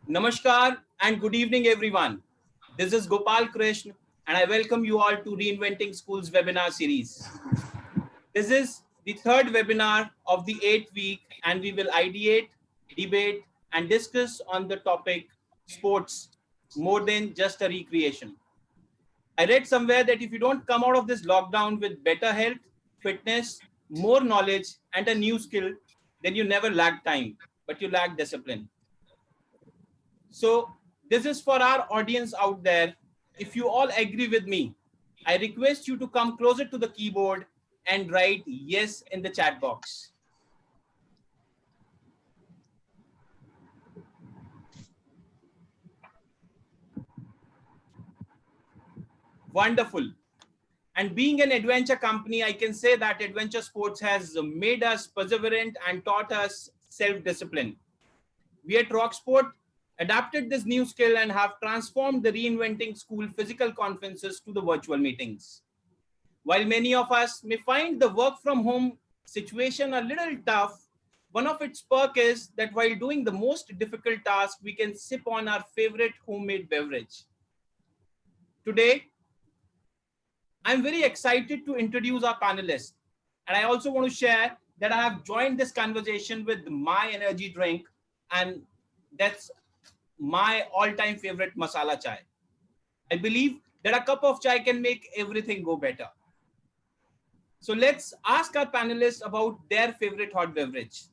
Namaskar and good evening, everyone. This is Gopal Krishna, and I welcome you all to Reinventing Schools webinar series. This is the third webinar of the 8th week, and we will ideate, debate, and discuss on the topic sports, more than just a recreation. I read somewhere that if you don't come out of this lockdown with better health, fitness, more knowledge, and a new skill, then you never lack time, but you lack discipline. So this is for our audience out there. If you all agree with me, I request you to come closer to the keyboard and write yes in the chat box. Wonderful. And being an adventure company, I can say that adventure sports has made us perseverant and taught us self-discipline. We at Rocksport adapted this new skill and have transformed the Reinventing School physical conferences to the virtual meetings. While many of us may find the work from home situation a little tough, one of its perks is that while doing the most difficult task, we can sip on our favorite homemade beverage. Today, I'm very excited to introduce our panelists. And I also want to share that I have joined this conversation with my energy drink, and that's my all-time favorite masala chai. I believe that a cup of chai can make everything go better. So let's ask our panelists about their favorite hot beverage.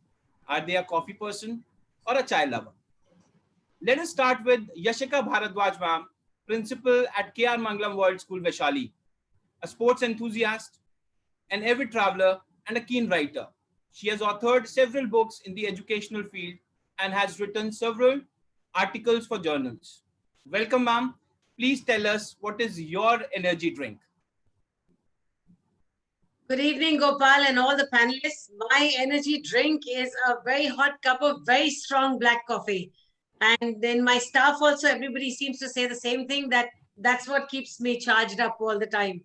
Are they a coffee person or a chai lover? Let us start with Yashika Bhardwaj ma'am, principal at KR Mangalam World School, Vaishali, a sports enthusiast, an avid traveler, and a keen writer. She has authored several books in the educational field and has written several articles for journals. Welcome, ma'am. Please tell us, what is your energy drink? Good evening, Gopal and all the panelists. My energy drink is a very hot cup of very strong black coffee. And then my staff also, everybody seems to say the same thing, that that's what keeps me charged up all the time.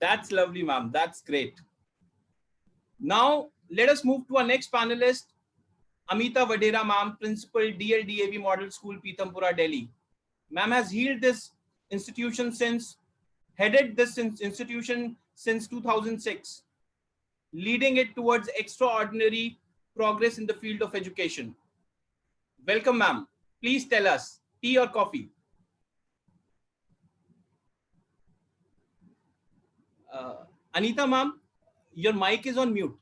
That's lovely, ma'am. That's great. Now, let us move to our next panelist, Anita Madera, ma'am, principal, D.L.DAV Model School, Pitampura, Delhi. Ma'am has headed this institution since 2006, leading it towards extraordinary progress in the field of education. Welcome, ma'am. Please tell us, tea or coffee? Anita, ma'am, your mic is on mute.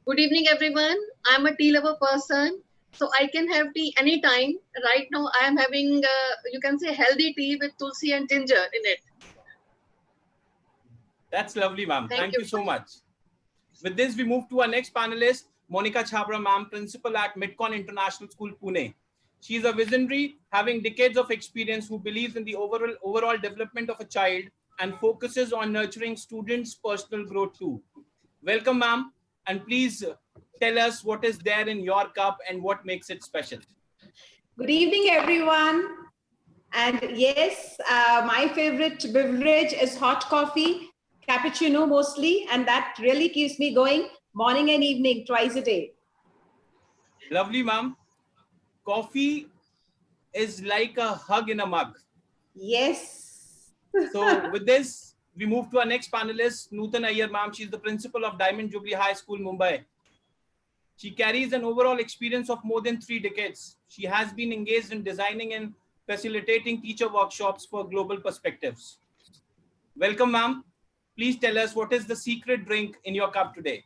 Good evening, everyone. I'm a tea lover person, so I can have tea anytime. Right now, I am having, you can say, healthy tea with tulsi and ginger in it. That's lovely, ma'am. Thank you so much. With this, we move to our next panelist, Monika Chhabra, ma'am, principal at Mitcon International School, Pune. She is a visionary, having decades of experience, who believes in the overall development of a child and focuses on nurturing students' personal growth too. Welcome, ma'am. And please tell us what is there in your cup and what makes it special. Good evening, everyone. And yes, my favorite beverage is hot coffee, cappuccino mostly, and that really keeps me going morning and evening, twice a day. Lovely, ma'am. Coffee is like a hug in a mug. Yes. So with this, we move to our next panelist, Nutan Iyer, ma'am. She's the principal of Diamond Jubilee High School, Mumbai. She carries an overall experience of more than 3 decades. She has been engaged in designing and facilitating teacher workshops for global perspectives. Welcome, ma'am. Please tell us, what is the secret drink in your cup today?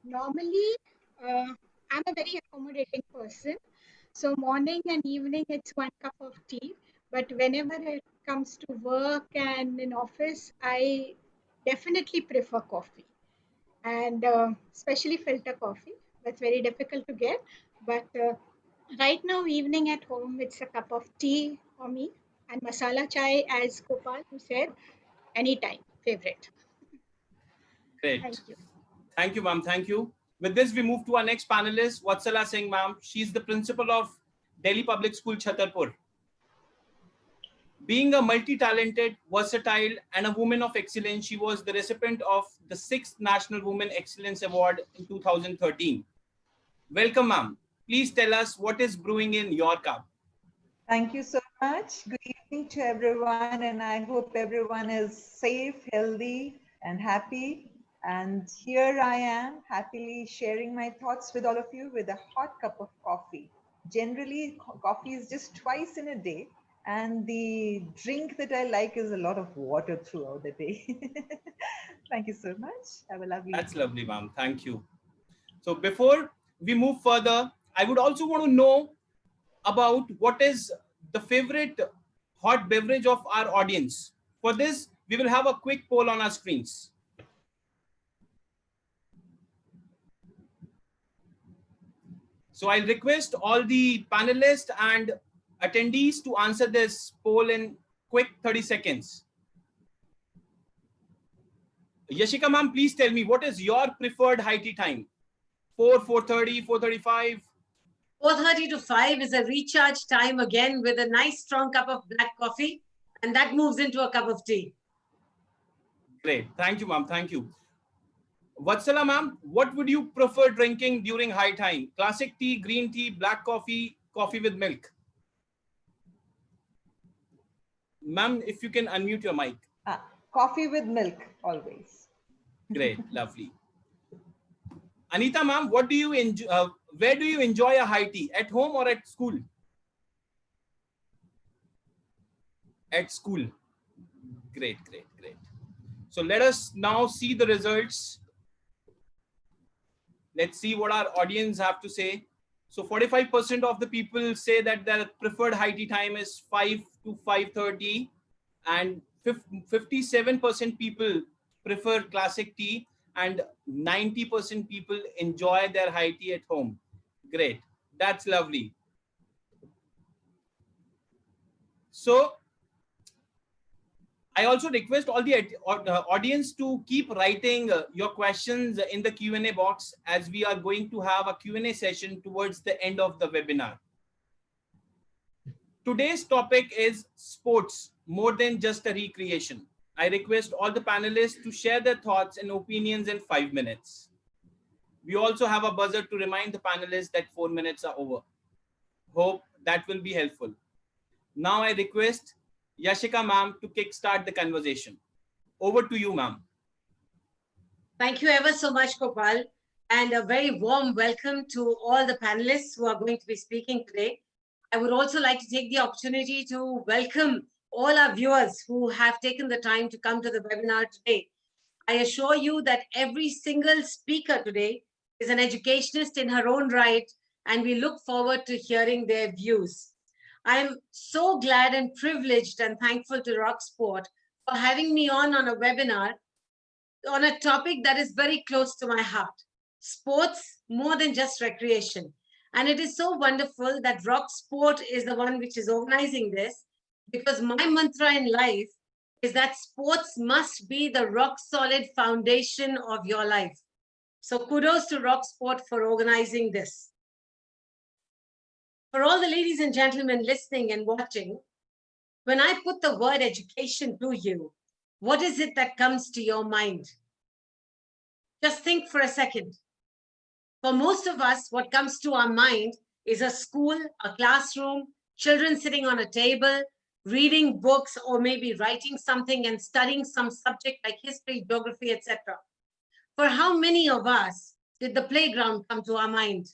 Normally, I'm a very accommodating person. So morning and evening, it's 1 cup of tea. But whenever it comes to work and in office, I definitely prefer coffee. And especially filter coffee. That's very difficult to get. But right now, evening at home, it's a cup of tea for me. And masala chai, as Gopal who said, anytime, favorite. Great. Thank you. Thank you, ma'am. Thank you. With this, we move to our next panelist, Vatsala Singh, ma'am. She's the principal of Delhi Public School, Chhatarpur. Being a multi-talented, versatile, and a woman of excellence, she was the recipient of the 6th National Women Excellence Award in 2013. Welcome, ma'am. Please tell us what is brewing in your cup. Thank you so much. Good evening to everyone, and I hope everyone is safe, healthy, and happy. And here I am, happily sharing my thoughts with all of you with a hot cup of coffee. Generally, coffee is just twice in a day, and the drink that I like is a lot of water throughout the day. Thank you so much. Have a lovely That's evening. lovely, ma'am. Thank you. So before we move further, I would also want to know about what is the favorite hot beverage of our audience. For this, we will have a quick poll on our screens. So I'll request all the panelists and attendees to answer this poll in quick 30 seconds. Yashika ma'am, please tell me, what is your preferred high tea time? 4, 4:30, 4:35? 4:30 to 5 is a recharge time again with a nice strong cup of black coffee, and that moves into a cup of tea. Great. Thank you, ma'am. Thank you. Vatsala ma'am, what would you prefer drinking during high time? Classic tea, green tea, black coffee, coffee with milk? Ma'am, if you can unmute your mic. Coffee with milk, always. Great. Lovely. Anita ma'am, what do you enjoy? Where do you enjoy a high tea? At home or at school? At school. Great, great, great. So let us now see the results. Let's see what our audience have to say. So 45% of the people say that their preferred high tea time is 5 to 5:30, and 57% people prefer classic tea, and 90% people enjoy their high tea at home. Great. That's lovely. So I also request all the audience to keep writing your questions in the Q&A box, as we are going to have a Q&A session towards the end of the webinar. Today's topic is sports, more than just a recreation. I request all the panelists to share their thoughts and opinions in 5 minutes. We also have a buzzer to remind the panelists that 4 minutes are over. Hope that will be helpful. Now I request Yashika ma'am to kickstart the conversation. Over to you, ma'am. Thank you ever so much, Gopal, and a very warm welcome to all the panelists who are going to be speaking today. I would also like to take the opportunity to welcome all our viewers who have taken the time to come to the webinar today. I assure you that every single speaker today is an educationist in her own right, and we look forward to hearing their views. I am so glad and privileged and thankful to Rocksport for having me on a webinar on a topic that is very close to my heart. Sports, more than just recreation. And it is so wonderful that Rocksport is the one which is organizing this, because my mantra in life is that sports must be the rock solid foundation of your life. So kudos to Rocksport for organizing this. For all the ladies and gentlemen listening and watching, when I put the word education to you, what is it that comes to your mind? Just think for a second. For most of us, what comes to our mind is a school, a classroom, children sitting on a table, reading books, or maybe writing something and studying some subject like history, geography, etc. For how many of us did the playground come to our mind,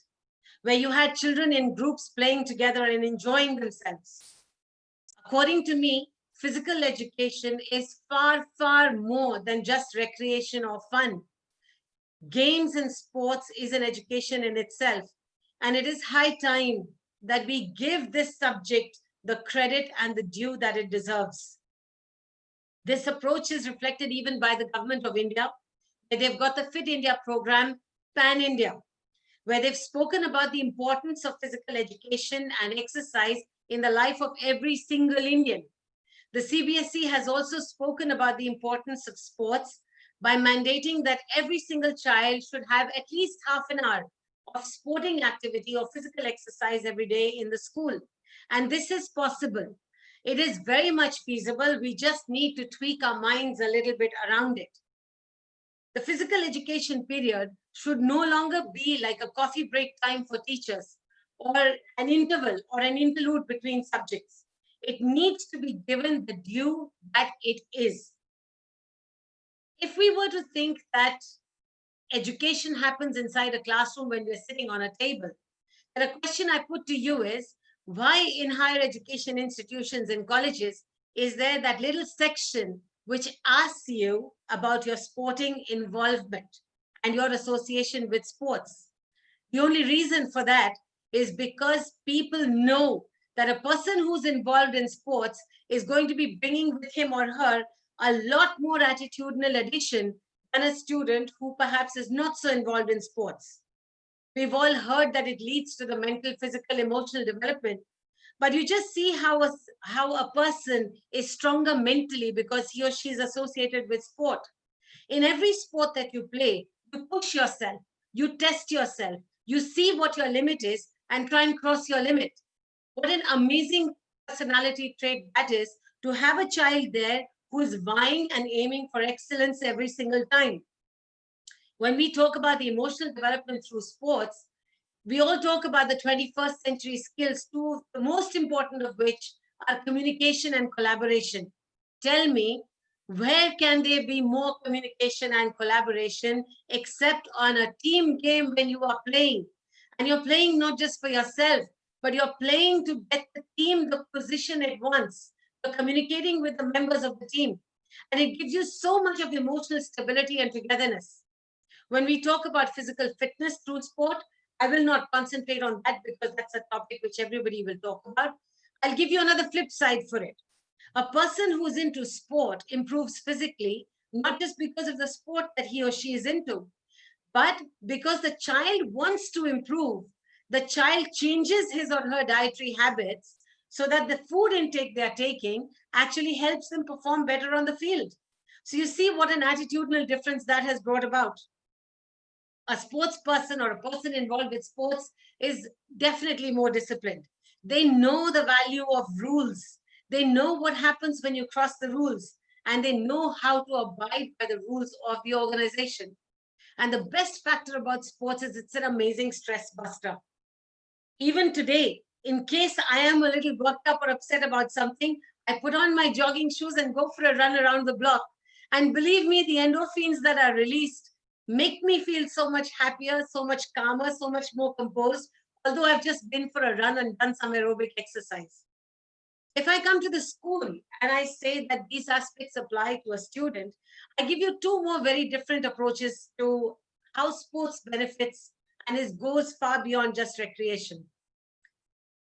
where you had children in groups playing together and enjoying themselves? According to me, physical education is far, far more than just recreation or fun. Games and sports is an education in itself, and it is high time that we give this subject the credit and the due that it deserves. This approach is reflected even by the government of India, where they've got the Fit India program, Pan India, where they've spoken about the importance of physical education and exercise in the life of every single Indian. The CBSE has also spoken about the importance of sports by mandating that every single child should have at least half an hour of sporting activity or physical exercise every day in the school. And this is possible. It is very much feasible. We just need to tweak our minds a little bit around it. The physical education period should no longer be like a coffee break time for teachers or an interval or an interlude between subjects. It needs to be given the due that it is. If we were to think that education happens inside a classroom when we're sitting on a table, then a question I put to you is, why in higher education institutions and colleges is there that little section which asks you about your sporting involvement and your association with sports? The only reason for that is because people know that a person who's involved in sports is going to be bringing with him or her a lot more attitudinal addition than a student who perhaps is not so involved in sports. We've all heard that it leads to the mental, physical, emotional development. But you just see how a person is stronger mentally because he or she is associated with sport. In every sport that you play, you push yourself, you test yourself, you see what your limit is and try and cross your limit. What an amazing personality trait that is, to have a child there who is vying and aiming for excellence every single time. When we talk about the emotional development through sports, we all talk about the 21st century skills, two, the most important of which are communication and collaboration. Tell me, where can there be more communication and collaboration except on a team game when you are playing? And you're playing not just for yourself, but you're playing to get the team the position it wants. You're communicating with the members of the team. And it gives you so much of emotional stability and togetherness. When we talk about physical fitness through sport, I will not concentrate on that because that's a topic which everybody will talk about. I'll give you another flip side for it. A person who's into sport improves physically, not just because of the sport that he or she is into, but because the child wants to improve. The child changes his or her dietary habits so that the food intake they're taking actually helps them perform better on the field. So you see what an attitudinal difference that has brought about. A sports person or a person involved with sports is definitely more disciplined. They know the value of rules. They know what happens when you cross the rules, and they know how to abide by the rules of the organization. And the best factor about sports is it's an amazing stress buster. Even today, in case I am a little worked up or upset about something, I put on my jogging shoes and go for a run around the block. And believe me, the endorphins that are released make me feel so much happier, so much calmer, so much more composed, although I've just been for a run and done some aerobic exercise. If I come to the school and I say that these aspects apply to a student, I give you two more very different approaches to how sports benefits, and it goes far beyond just recreation.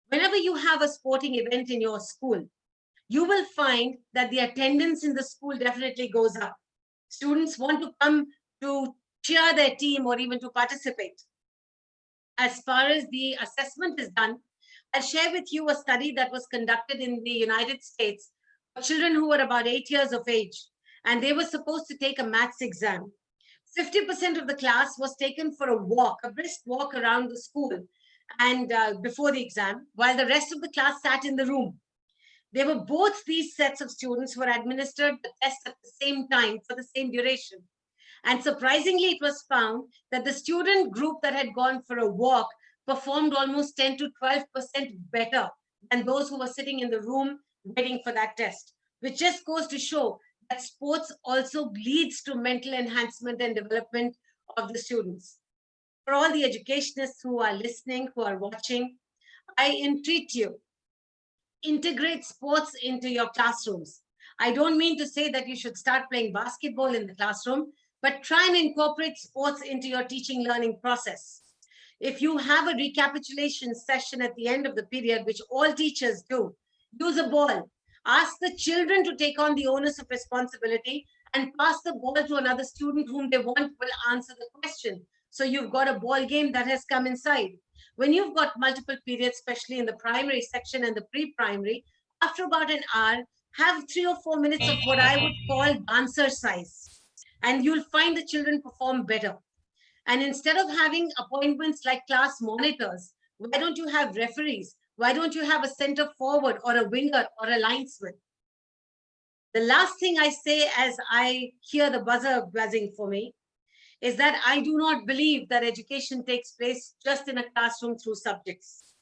Whenever you have a sporting event in your school, you will find that the attendance in the school definitely goes up. Students want to come to cheer their team or even to participate. As far as the assessment is done, I'll share with you a study that was conducted in the United States for children who were about 8 years of age, and they were supposed to take a maths exam. 50% of the class was taken for a walk, a brisk walk around the school and before the exam, while the rest of the class sat in the room. They were both these sets of students were administered the test at the same time for the same duration. And surprisingly, it was found that the student group that had gone for a walk performed almost 10 to 12% better than those who were sitting in the room waiting for that test, which just goes to show that sports also leads to mental enhancement and development of the students. For all the educationists who are listening, who are watching, I entreat you, integrate sports into your classrooms. I don't mean to say that you should start playing basketball in the classroom, but try and incorporate sports into your teaching learning process. If you have a recapitulation session at the end of the period, which all teachers do, use a ball. Ask the children to take on the onus of responsibility and pass the ball to another student whom they want will answer the question. So you've got a ball game that has come inside. When you've got multiple periods, especially in the primary section and the pre-primary, after about an hour, have 3 or 4 minutes of what I would call dancer size. And you'll find the children perform better. And instead of having appointments like class monitors, why don't you have referees Why don't you have a center forward or a winger or a linesman? The last thing I say as I hear the buzzer buzzing for me is that I do not believe that education takes place just in a classroom through subjects.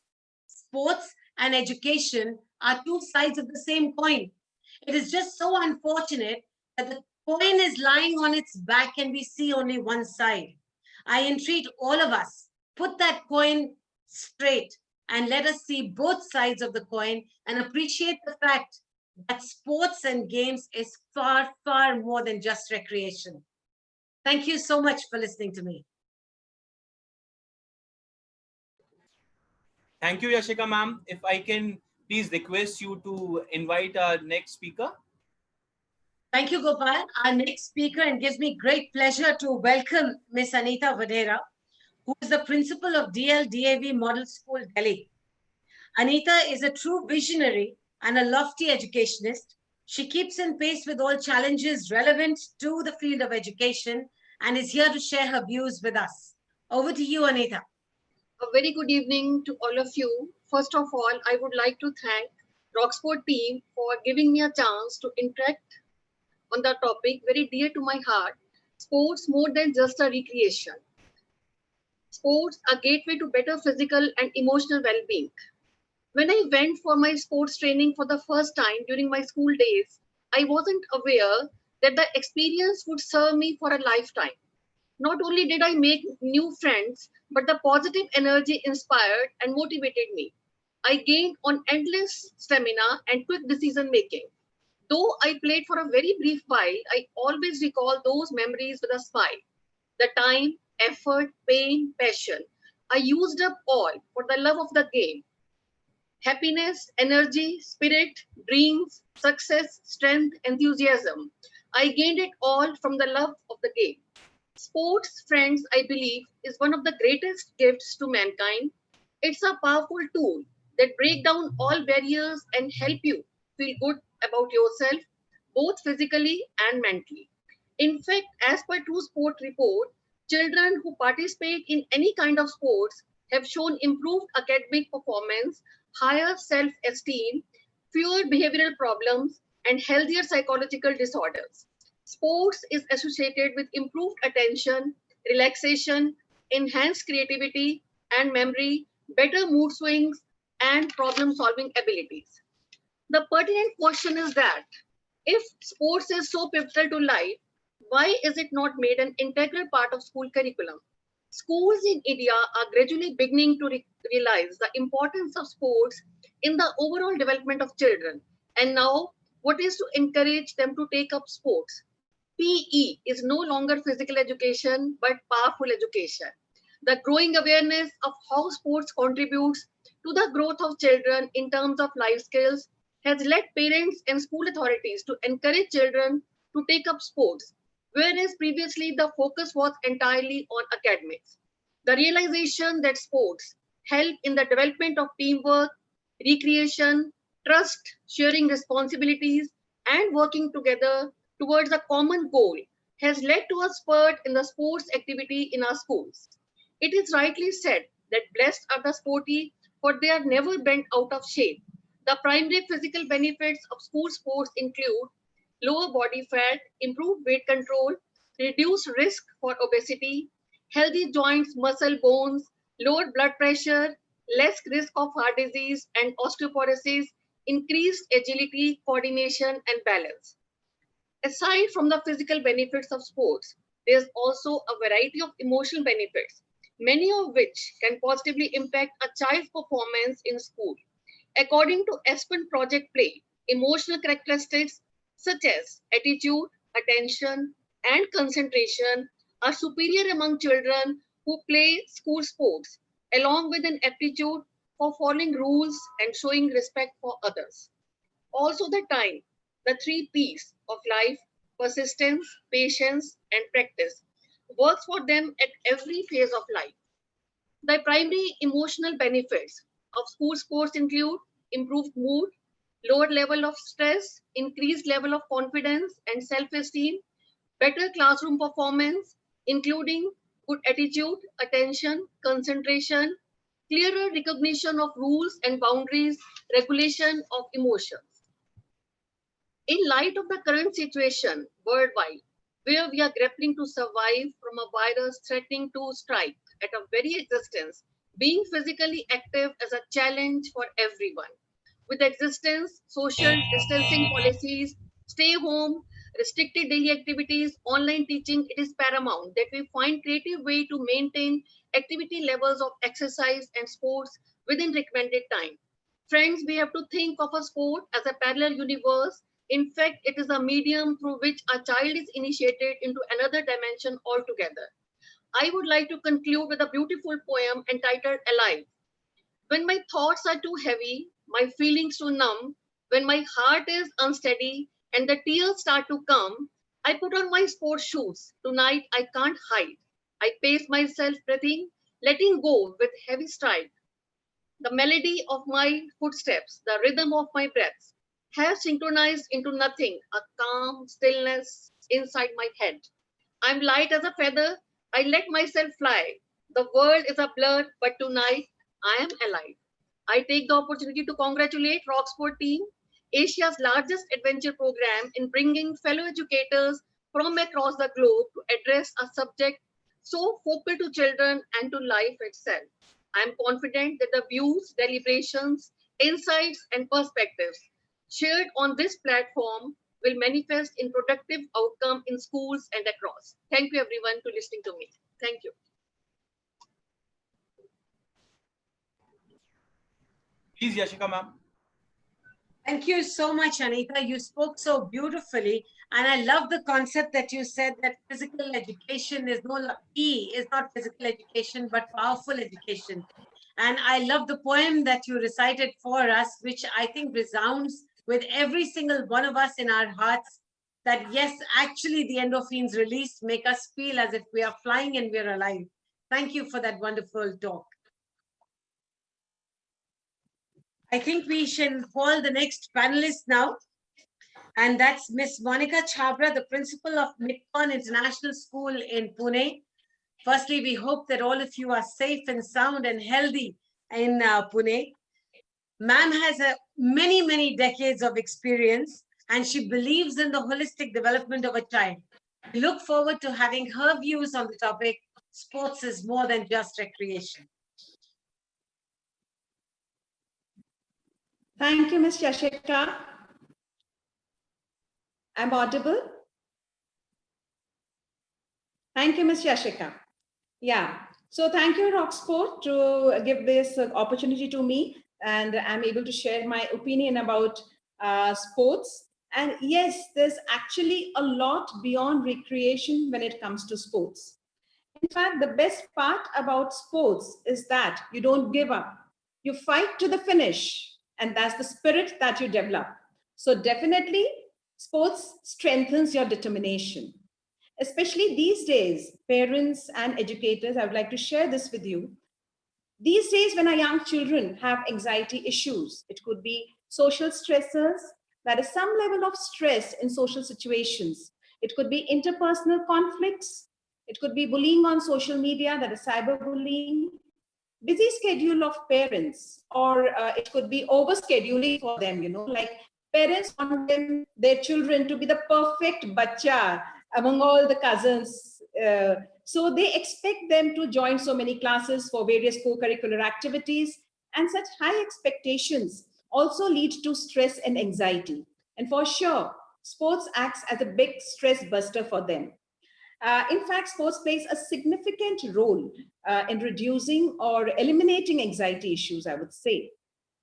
Sports and education are two sides of the same coin. It is just so unfortunate that the coin is lying on its back and we see only one side. I entreat all of us, put that coin straight and let us see both sides of the coin and appreciate the fact that sports and games is far, far more than just recreation. Thank you so much for listening to me. Thank you, Yashika ma'am. If I can please request you to invite our next speaker. Thank you, Gopal. Our next speaker, and gives me great pleasure to welcome Miss Anita Madera, who is the principal of D.L.DAV Model School, Delhi. Anita is a true visionary and a lofty educationist. She keeps in pace with all challenges relevant to the field of education and is here to share her views with us. Over to you, Anita. A very good evening to all of you. First of all, I would like to thank Rocksport team for giving me a chance to interact on the topic very dear to my heart, sports more than just a recreation. Sports are gateway to better physical and emotional well-being. When I went for my sports training for the first time during my school days, I wasn't aware that the experience would serve me for a lifetime. Not only did I make new friends, but the positive energy inspired and motivated me. I gained on endless stamina and quick decision making. Though I played for a very brief while, I always recall those memories with a smile. The time, effort, pain, passion. I used up all for the love of the game. Happiness, energy, spirit, dreams, success, strength, enthusiasm. I gained it all from the love of the game. Sports, friends, I believe, is one of the greatest gifts to mankind. It's a powerful tool that breaks down all barriers and help you feel good about yourself, both physically and mentally. In fact, as per True Sport report, children who participate in any kind of sports have shown improved academic performance, higher self-esteem, fewer behavioral problems, and healthier psychological disorders. Sports is associated with improved attention, relaxation, enhanced creativity and memory, better mood swings, and problem-solving abilities. The pertinent question is that if sports is so pivotal to life, why is it not made an integral part of school curriculum? Schools in India are gradually beginning to realize the importance of sports in the overall development of children. And now, what is to encourage them to take up sports? PE is no longer physical education, but powerful education. The growing awareness of how sports contributes to the growth of children in terms of life skills has led parents and school authorities to encourage children to take up sports, whereas previously the focus was entirely on academics. The realization that sports help in the development of teamwork, recreation, trust, sharing responsibilities, and working together towards a common goal has led to a spurt in the sports activity in our schools. It is rightly said that blessed are the sporty, for they are never bent out of shape. The primary physical benefits of school sports include lower body fat, improved weight control, reduced risk for obesity, healthy joints, muscle, bones, lower blood pressure, less risk of heart disease and osteoporosis, increased agility, coordination, and balance. Aside from the physical benefits of sports, there's also a variety of emotional benefits, many of which can positively impact a child's performance in school. According to Aspen Project Play, emotional characteristics such as attitude, attention, and concentration are superior among children who play school sports, along with an aptitude for following rules and showing respect for others. Also, the time, the three P's of life, persistence, patience, and practice, works for them at every phase of life. The primary emotional benefits of school sports include improved mood, lower level of stress, increased level of confidence and self-esteem, better classroom performance, including good attitude, attention, concentration, clearer recognition of rules and boundaries, regulation of emotions. In light of the current situation worldwide, where we are grappling to survive from a virus threatening to strike at our very existence, being physically active is a challenge for everyone. With existence, social distancing policies, stay home, restricted daily activities, online teaching, it is paramount that we find creative way to maintain activity levels of exercise and sports within recommended time. Friends, we have to think of a sport as a parallel universe. In fact, it is a medium through which a child is initiated into another dimension altogether. I would like to conclude with a beautiful poem entitled Alive. When my thoughts are too heavy, my feelings too numb, when my heart is unsteady and the tears start to come, I put on my sports shoes. Tonight I can't hide. I pace myself breathing, letting go with heavy stride. The melody of my footsteps, the rhythm of my breaths have synchronized into nothing, a calm stillness inside my head. I'm light as a feather. I let myself fly. The world is a blur, but tonight I am alive. I take the opportunity to congratulate Rocksport team, Asia's largest adventure program in bringing fellow educators from across the globe to address a subject so focal to children and to life itself. I am confident that the views, deliberations, insights, and perspectives shared on this platform will manifest in productive outcome in schools and across. Thank you everyone for listening to me. Thank you. Please, Yashika ma'am. Thank you so much, Anita. You spoke so beautifully. And I love the concept that you said that physical education is not physical education, but powerful education. And I love the poem that you recited for us, which I think resounds with every single one of us in our hearts, that yes, actually the endorphins released make us feel as if we are flying and we're alive. Thank you for that wonderful talk. I think we shall call the next panelist now. And that's Miss Monika Chhabra, the principal of Mitcon International School in Pune. Firstly, we hope that all of you are safe and sound and healthy in Pune. Ma'am has many, many decades of experience, and she believes in the holistic development of a child. We look forward to having her views on the topic, sports is more than just recreation. Thank you, Ms. Yashika. I'm audible? Thank you, Ms. Yashika. Yeah, so thank you, Rocksport, to give this opportunity to me, and I'm able to share my opinion about sports. And yes, there's actually a lot beyond recreation when it comes to sports. In fact, the best part about sports is that you don't give up. You fight to the finish, and that's the spirit that you develop. So definitely, sports strengthens your determination. Especially these days, parents and educators, I would like to share this with you. These days, when our young children have anxiety issues, it could be social stressors, that is some level of stress in social situations. It could be interpersonal conflicts. It could be bullying on social media, that is cyberbullying, busy schedule of parents, or it could be overscheduling for them, like parents want their children to be the perfect bacha among all the cousins. So they expect them to join so many classes for various co-curricular activities, and such high expectations also lead to stress and anxiety. And for sure, sports acts as a big stress buster for them. In fact, sports plays a significant role in reducing or eliminating anxiety issues, I would say,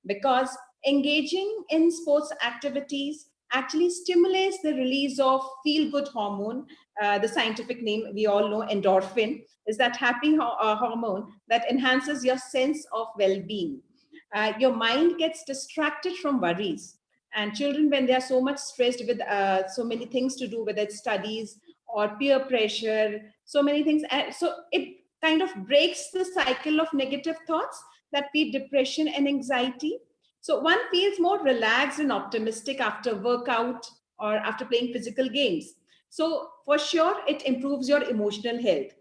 because engaging in sports activities actually stimulates the release of feel-good hormone. The scientific name we all know, endorphin, is that happy hormone that enhances your sense of well-being. Your mind gets distracted from worries. And children, when they are so much stressed with so many things to do, whether it's studies or peer pressure, so many things. And so it kind of breaks the cycle of negative thoughts that feed depression and anxiety. So one feels more relaxed and optimistic after workout or after playing physical games. So for sure, it improves your emotional health.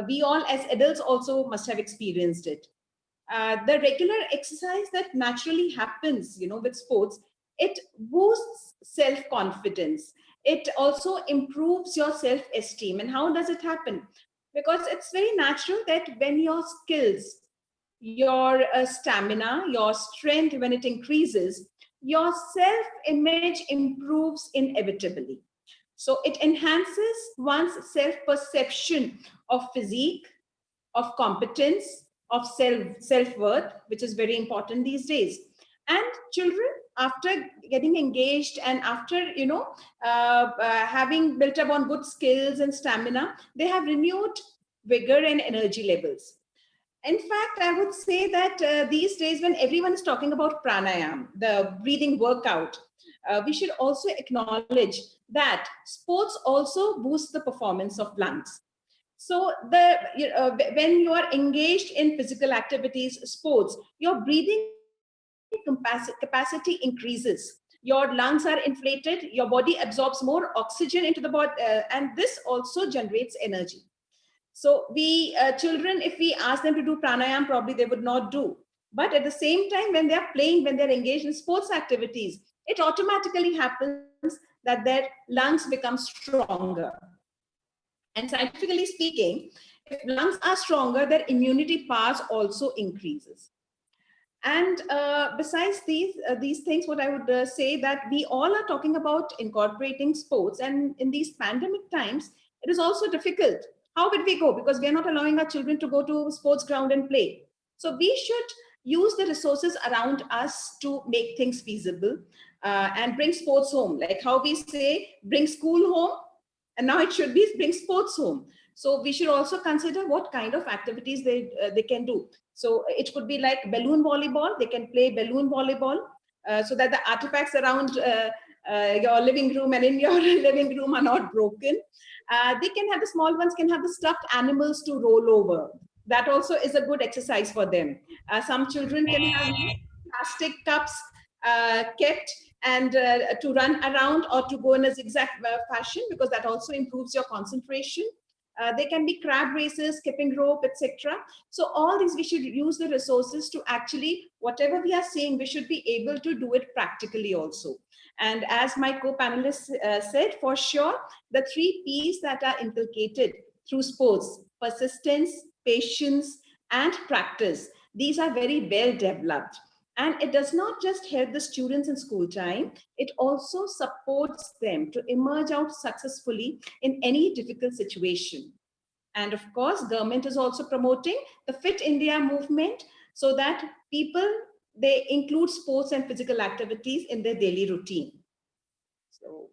We all as adults also must have experienced it. the regular exercise that naturally happens, with sports, it boosts self-confidence. It also improves your self-esteem. And how does it happen? Because it's very natural that when your skills, your stamina, your strength, when it increases, your self-image improves inevitably. So it enhances one's self-perception of physique, of competence, of self-worth, which is very important these days. And children, after getting engaged and after, having built up on good skills and stamina, they have renewed vigor and energy levels. In fact, I would say that these days, when everyone is talking about pranayam, the breathing workout, we should also acknowledge that sports also boost the performance of lungs. So when you are engaged in physical activities, sports, your breathing capacity increases. Your lungs are inflated, your body absorbs more oxygen into the body, and this also generates energy. So we children, if we ask them to do pranayam, probably they would not do. But at the same time, when they're playing, when they're engaged in sports activities, it automatically happens that their lungs become stronger. And scientifically speaking, if lungs are stronger, their immunity powers also increases. And besides these things, what I would say that we all are talking about incorporating sports, and in these pandemic times, it is also difficult. How would we go? Because we are not allowing our children to go to sports ground and play. So we should use the resources around us to make things feasible and bring sports home. Like how we say, bring school home, and now it should be bring sports home. So we should also consider what kind of activities they can do. So it could be like balloon volleyball. They can play balloon volleyball so that the artifacts around your living room and in your living room are not broken. They can have, the small ones can have the stuffed animals to roll over. That also is a good exercise for them. Some children can have plastic cups kept and to run around or to go in a zigzag fashion, because that also improves your concentration. They can be crab races, skipping rope, etc. So all these, we should use the resources to actually, whatever we are saying, we should be able to do it practically also. And as my co-panelists said, for sure, the 3 P's that are inculcated through sports, persistence, patience, and practice, these are very well developed. And it does not just help the students in school time, it also supports them to emerge out successfully in any difficult situation. And of course, government is also promoting the Fit India movement so that people, they include sports and physical activities in their daily routine. So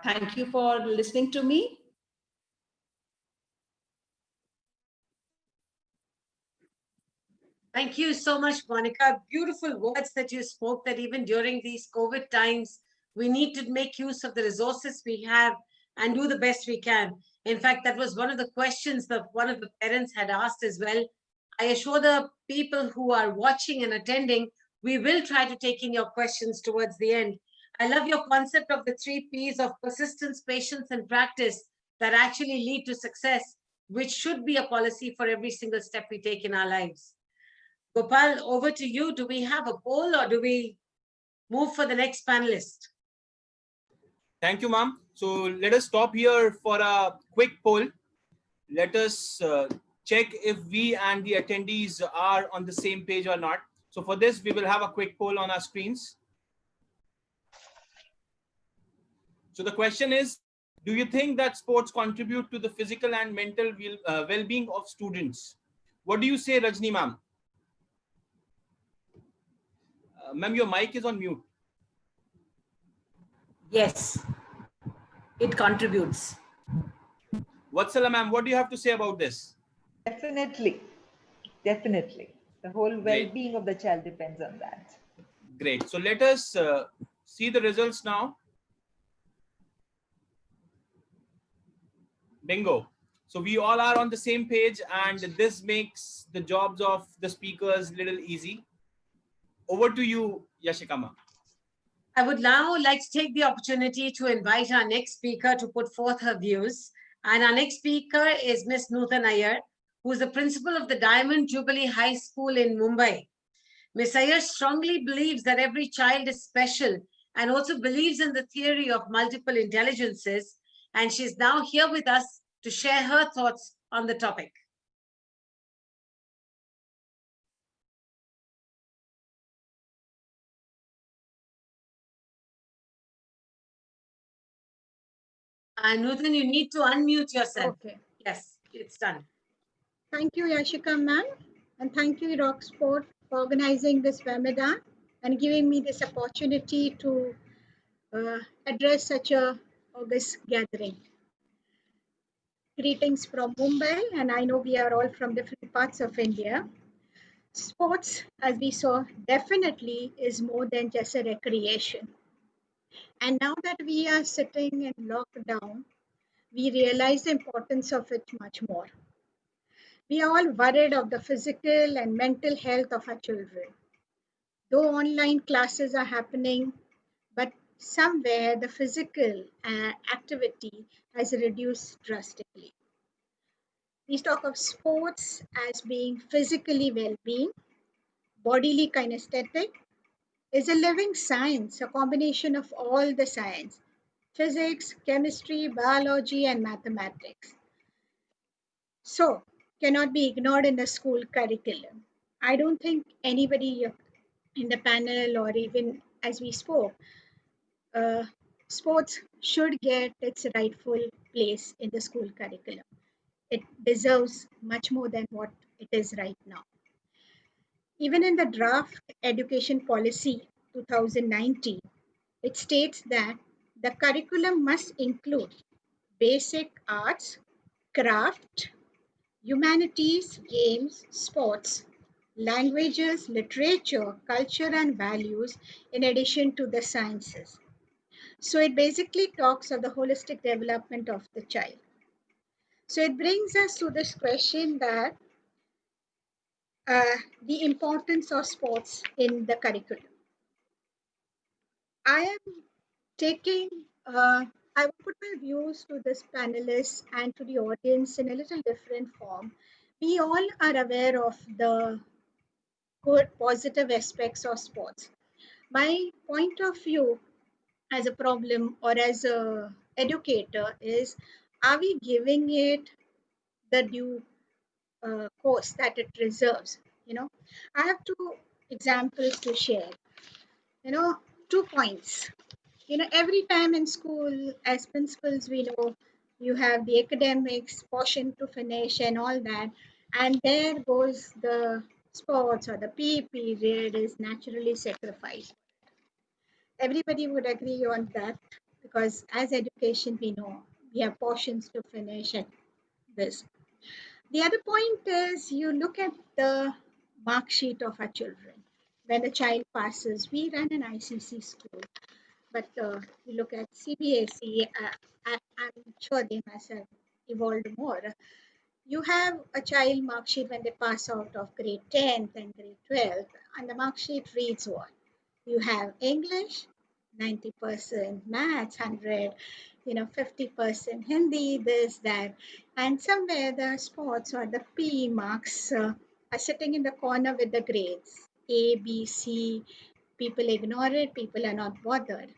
thank you for listening to me. Thank you so much, Monika. Beautiful words that you spoke, that even during these COVID times, we need to make use of the resources we have and do the best we can. In fact, that was one of the questions that one of the parents had asked as well. I assure the people who are watching and attending, we will try to take in your questions towards the end. I love your concept of the 3 P's of persistence, patience, and practice that actually lead to success, which should be a policy for every single step we take in our lives. Gopal, over to you. Do we have a poll or do we move for the next panelist? Thank you, ma'am. So let us stop here for a quick poll. Let us check if we and the attendees are on the same page or not. So for this, we will have a quick poll on our screens. So the question is, do you think that sports contribute to the physical and mental well-being of students? What do you say, Rajani, ma'am? Ma'am, your mic is on mute. Yes, it contributes. Vatsala, ma'am, what do you have to say about this? Definitely. Definitely. The whole well-being of the child depends on that. Great. So let us see the results now. Bingo. So we all are on the same page, and this makes the jobs of the speakers little easy. Over to you, Yashika. I would now like to take the opportunity to invite our next speaker to put forth her views. And our next speaker is Ms. Nutan Iyer, who's the principal of the Diamond Jubilee High School in Mumbai. Ms. Iyer strongly believes that every child is special and also believes in the theory of multiple intelligences. And she's now here with us to share her thoughts on the topic. Nuthan, you need to unmute yourself. Okay. Yes, it's done. Thank you, Yashika ma'am. And thank you, Rocksport, for organizing this webinar and giving me this opportunity to address such a august gathering. Greetings from Mumbai, and I know we are all from different parts of India. Sports, as we saw, definitely is more than just a recreation. And now that we are sitting in lockdown, we realize the importance of it much more. We are all worried of the physical and mental health of our children. Though online classes are happening, but somewhere the physical activity has reduced drastically. We talk of sports as being physically well-being, bodily kinesthetic, is a living science, a combination of all the science, physics, chemistry, biology, and mathematics. So, cannot be ignored in the school curriculum. I don't think anybody in the panel or even as we spoke, sports should get its rightful place in the school curriculum. It deserves much more than what it is right now. Even in the draft education policy 2019, it states that the curriculum must include basic arts, craft, humanities, games, sports, languages, literature, culture, and values, in addition to the sciences. So it basically talks of the holistic development of the child. So it brings us to this question that the importance of sports in the curriculum. I am taking, I will put my views to this panelists and to the audience in a little different form. We all are aware of the good, positive aspects of sports. My point of view as a problem or as a educator is, are we giving it the due course that it deserves? I have two examples to share. 2 points. Every time in school, as principals, we know you have the academics, portion to finish, and all that. And there goes the sports or the PE period is naturally sacrificed. Everybody would agree on that because as education, we know we have portions to finish and this. The other point is you look at the mark sheet of our children. When the child passes, we run an ICC school. But you look at CBSE, I'm sure they must have evolved more. You have a child mark sheet when they pass out of grade 10th and grade 12th, and the mark sheet reads what? You have English, 90%, maths, 100, 50% Hindi, this, that. And somewhere the sports or the PE marks are sitting in the corner with the grades, A, B, C. People ignore it, people are not bothered.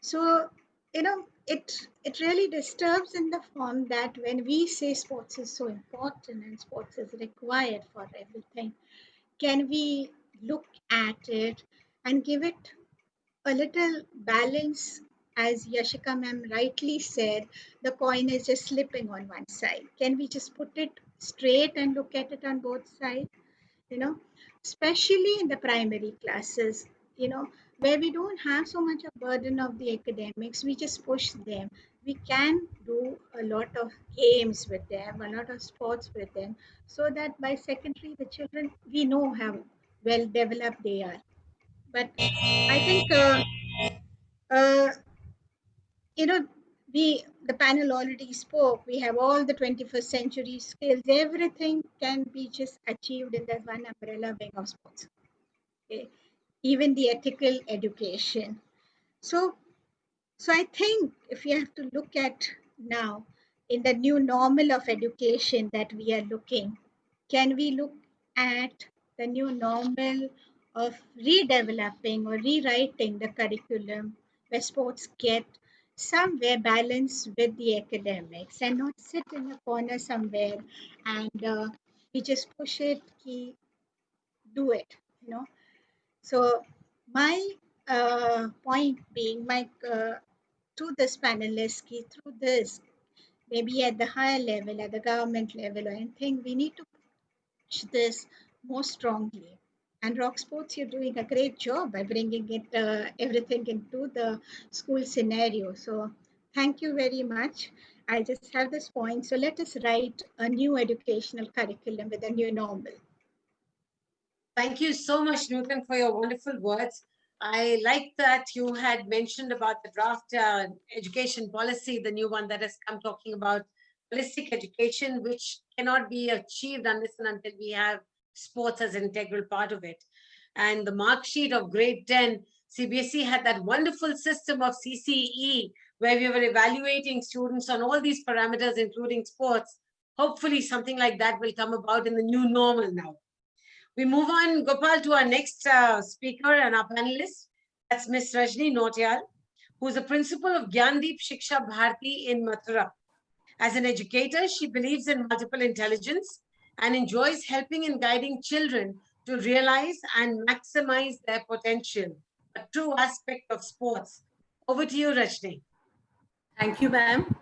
So, it really disturbs in the form that when we say sports is so important and sports is required for everything, can we look at it and give it a little balance? As Yashika ma'am rightly said, the coin is just slipping on one side. Can we just put it straight and look at it on both sides? Especially in the primary classes, where we don't have so much of burden of the academics, we just push them. We can do a lot of games with them, a lot of sports with them, so that by secondary, the children, we know how well developed they are. But I think, uh, you know, the panel already spoke. We have all the 21st century skills. Everything can be just achieved in that one umbrella wing of sports. Okay. Even the ethical education. So I think if you have to look at now in the new normal of education that we are looking, can we look at the new normal of redeveloping or rewriting the curriculum where sports get somewhere balanced with the academics and not sit in a corner somewhere and we just push it, do it, you know. So my point being, my to this panelist, through this, maybe at the higher level, at the government level or anything, we need to push this more strongly. And Rock Sports, you're doing a great job by bringing it everything into the school scenario. So thank you very much. I just have this point. So let us write a new educational curriculum with a new normal. Thank you so much, Newton, for your wonderful words. I like that you had mentioned about the draft education policy, the new one that has come, talking about holistic education, which cannot be achieved unless and until we have sports as an integral part of it. And the mark sheet of grade 10, CBSE had that wonderful system of CCE, where we were evaluating students on all these parameters, including sports. Hopefully something like that will come about in the new normal now. We move on, Gopal, to our next speaker and our panelist. That's Ms. Rajani Nautiyal, who is the principal of Gyan Shiksha Bharati in Mathura. As an educator, she believes in multiple intelligence and enjoys helping and guiding children to realize and maximize their potential, a true aspect of sports. Over to you, Rajani. Thank you, ma'am.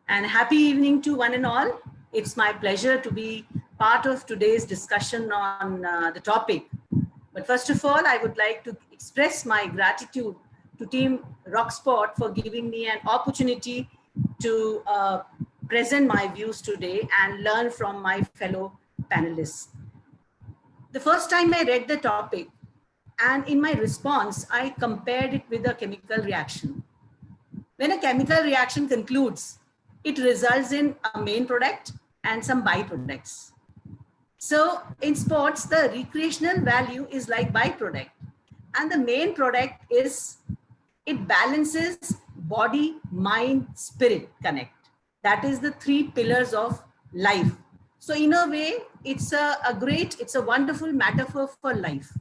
And happy evening to one and all. It's my pleasure to be part of today's discussion on the topic. But first of all, I would like to express my gratitude to Team Rocksport for giving me an opportunity to present my views today and learn from my fellow panelists. The first time I read the topic, and in my response, I compared it with a chemical reaction. When a chemical reaction concludes, it results in a main product and some byproducts. So in sports, the recreational value is like byproduct, and the main product is it balances body, mind, spirit connect. That is the three pillars of life. So in a way, it's a wonderful metaphor for life.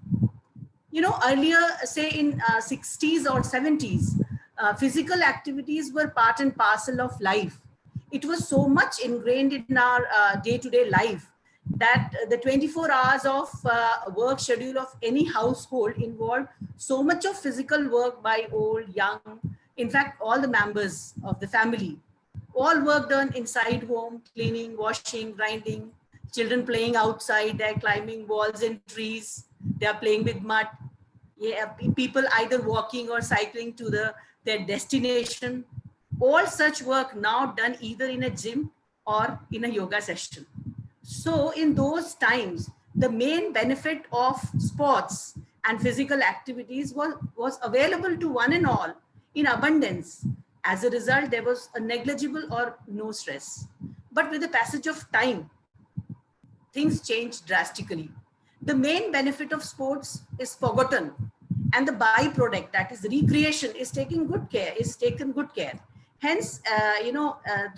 You know, earlier, say in 60s or 70s, physical activities were part and parcel of life. It was so much ingrained in our day-to-day life that the 24 hours of work schedule of any household involved so much of physical work by old, young, in fact, all the members of the family. All work done inside home, cleaning, washing, grinding, children playing outside, they're climbing walls and trees, they're playing with mud. Yeah, people either walking or cycling to their destination. All such work now done either in a gym or in a yoga session. So in those times, the main benefit of sports and physical activities was available to one and all in abundance. As a result, there was a negligible or no stress. But with the passage of time, things changed drastically. The main benefit of sports is forgotten, and the byproduct, that is recreation, is taken good care. Hence,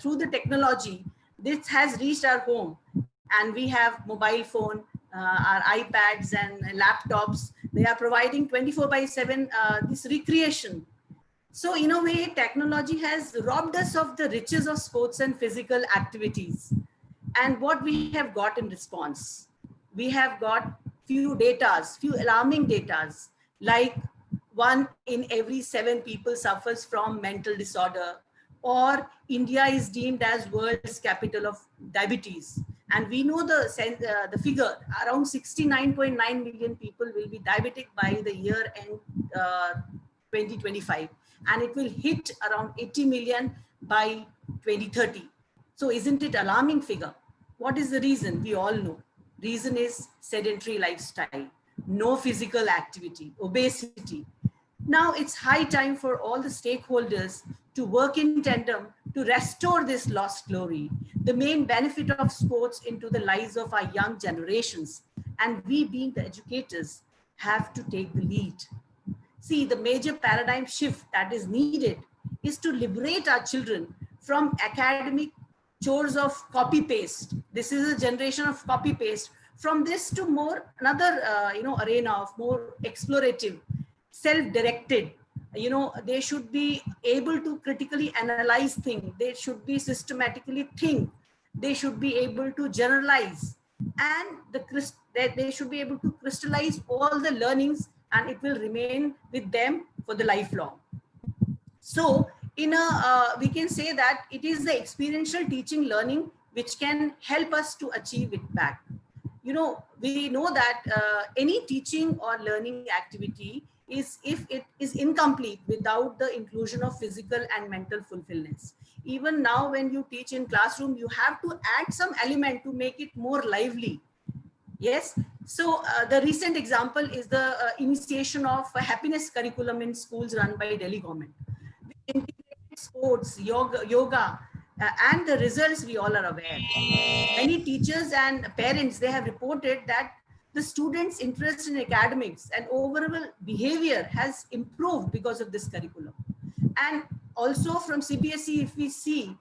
through the technology, this has reached our home, and we have mobile phone, our iPads and laptops. They are providing 24/7 this recreation. So in a way, technology has robbed us of the riches of sports and physical activities. And what we have got in response, we have got few alarming datas, like 1 in every 7 people suffers from mental disorder, or India is deemed as world's capital of diabetes. And we know the figure, around 69.9 million people will be diabetic by the year end 2025. And it will hit around 80 million by 2030. So isn't it alarming figure? What is the reason? We all know. Reason is sedentary lifestyle, no physical activity, obesity. Now it's high time for all the stakeholders to work in tandem to restore this lost glory, the main benefit of sports into the lives of our young generations. And we, being the educators, have to take the lead. See, the major paradigm shift that is needed is to liberate our children from academic chores of copy paste. This is a generation of copy paste. From this to more another arena of more explorative, self-directed. They should be able to critically analyze things. They should be systematically think. They should be able to generalize, and they should be able to crystallize all the learnings, and it will remain with them for the lifelong. So we can say that it is the experiential teaching learning which can help us to achieve it back. We know that any teaching or learning activity is, if it is incomplete without the inclusion of physical and mental fulfillment. Even now, when you teach in classroom, you have to add some element to make it more lively. Yes. So the recent example is the initiation of a happiness curriculum in schools run by Delhi government. We integrated sports, yoga, and the results we all are aware. Many teachers and parents, they have reported that the students' interest in academics and overall behavior has improved because of this curriculum. And also from CBSE, if we see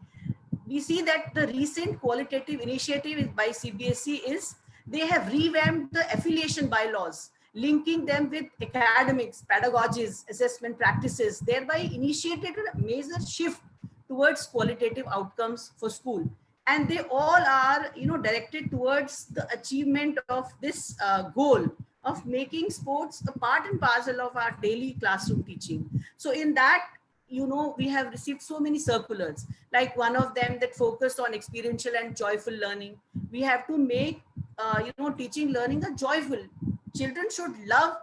that the recent qualitative initiative by CBSE is they have revamped the affiliation bylaws, linking them with academics, pedagogies, assessment practices, thereby initiated a major shift towards qualitative outcomes for school. And they all are, directed towards the achievement of this goal of making sports a part and parcel of our daily classroom teaching. So in that, we have received so many circulars, like one of them that focused on experiential and joyful learning. We have to make, teaching learning a joyful. Children should love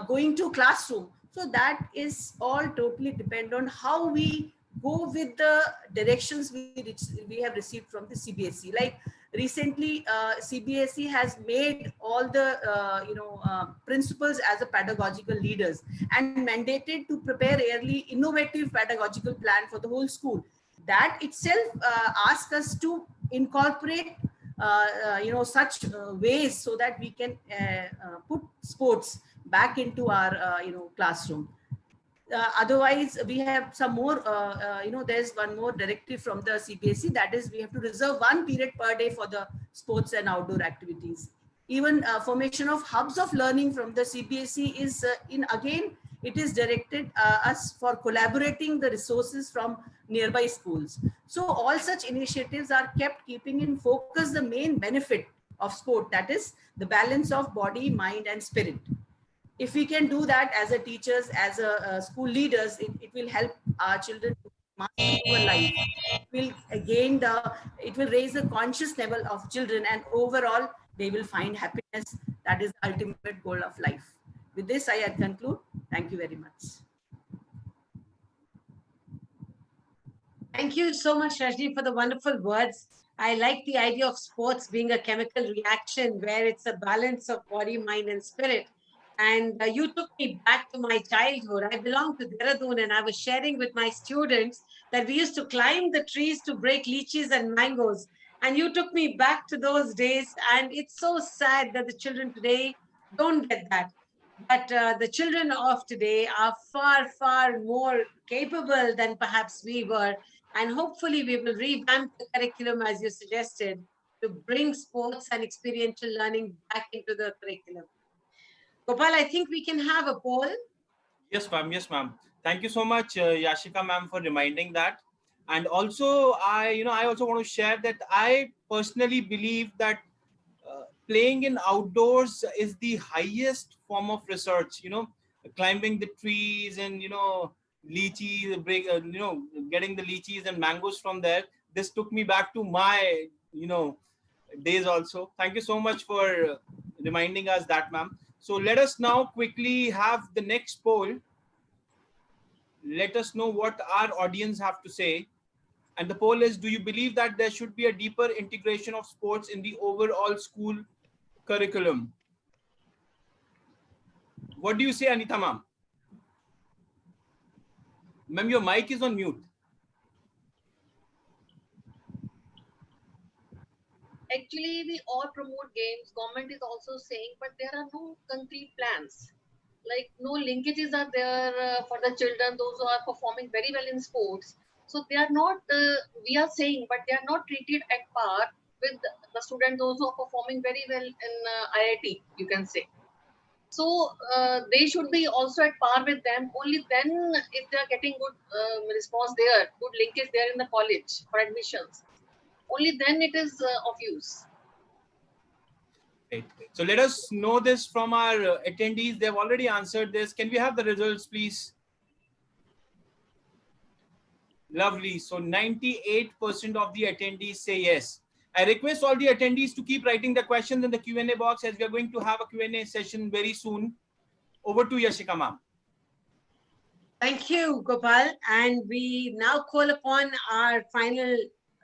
going to classroom. So that is all totally depend on how we go with the directions we have received from the CBSE. Like recently, CBSE has made all the principals as a pedagogical leaders and mandated to prepare yearly innovative pedagogical plan for the whole school. That itself asks us to incorporate such ways so that we can put sports back into our classroom. Otherwise, we have some more, there's one more directive from the CBSE, that is we have to reserve 1 period per day for the sports and outdoor activities. Even formation of hubs of learning from the CBSE is it is directed us for collaborating the resources from nearby schools. So all such initiatives are kept keeping in focus the main benefit of sport, that is the balance of body, mind and spirit. If we can do that as a teachers, as a school leaders, it will help our children to master our life. It will raise the conscious level of children, and overall they will find happiness. That is the ultimate goal of life. With this, I conclude. Thank you very much. Thank you so much, Rajani, for the wonderful words. I like the idea of sports being a chemical reaction where it's a balance of body, mind, and spirit. And you took me back to my childhood. I belong to Dehradun, and I was sharing with my students that we used to climb the trees to break lychees and mangoes. And you took me back to those days. And it's so sad that the children today don't get that. But the children of today are far, far more capable than perhaps we were. And hopefully we will revamp the curriculum, as you suggested, to bring sports and experiential learning back into the curriculum. Gopal, I think we can have a poll. Yes, ma'am. Yes, ma'am. Thank you so much, Yashika, ma'am, for reminding that. And also, I also want to share that I personally believe that playing in outdoors is the highest form of research. Climbing the trees and lychees, getting the lychees and mangoes from there. This took me back to my days also. Thank you so much for reminding us that, ma'am. So let us now quickly have the next poll. Let us know what our audience have to say. And the poll is, do you believe that there should be a deeper integration of sports in the overall school curriculum? What do you say, Anita ma'am? Ma'am, your mic is on mute. Actually, we all promote games. Government is also saying, but there are no concrete plans. Like no linkages are there for the children, those who are performing very well in sports. So they are not, we are saying, but they are not treated at par with the students, those who are performing very well in IIT, you can say. So they should be also at par with them. Only then, if they are getting good response there, good linkage there in the college for admissions, only then it is of use. Right. So let us know this from our attendees. They've already answered this. Can we have the results, please? Lovely. So 98% of the attendees say yes. I request all the attendees to keep writing the questions in the Q&A box, as we are going to have a Q&A session very soon. Over to Yashika, ma'am. Thank you, Gopal. And we now call upon our final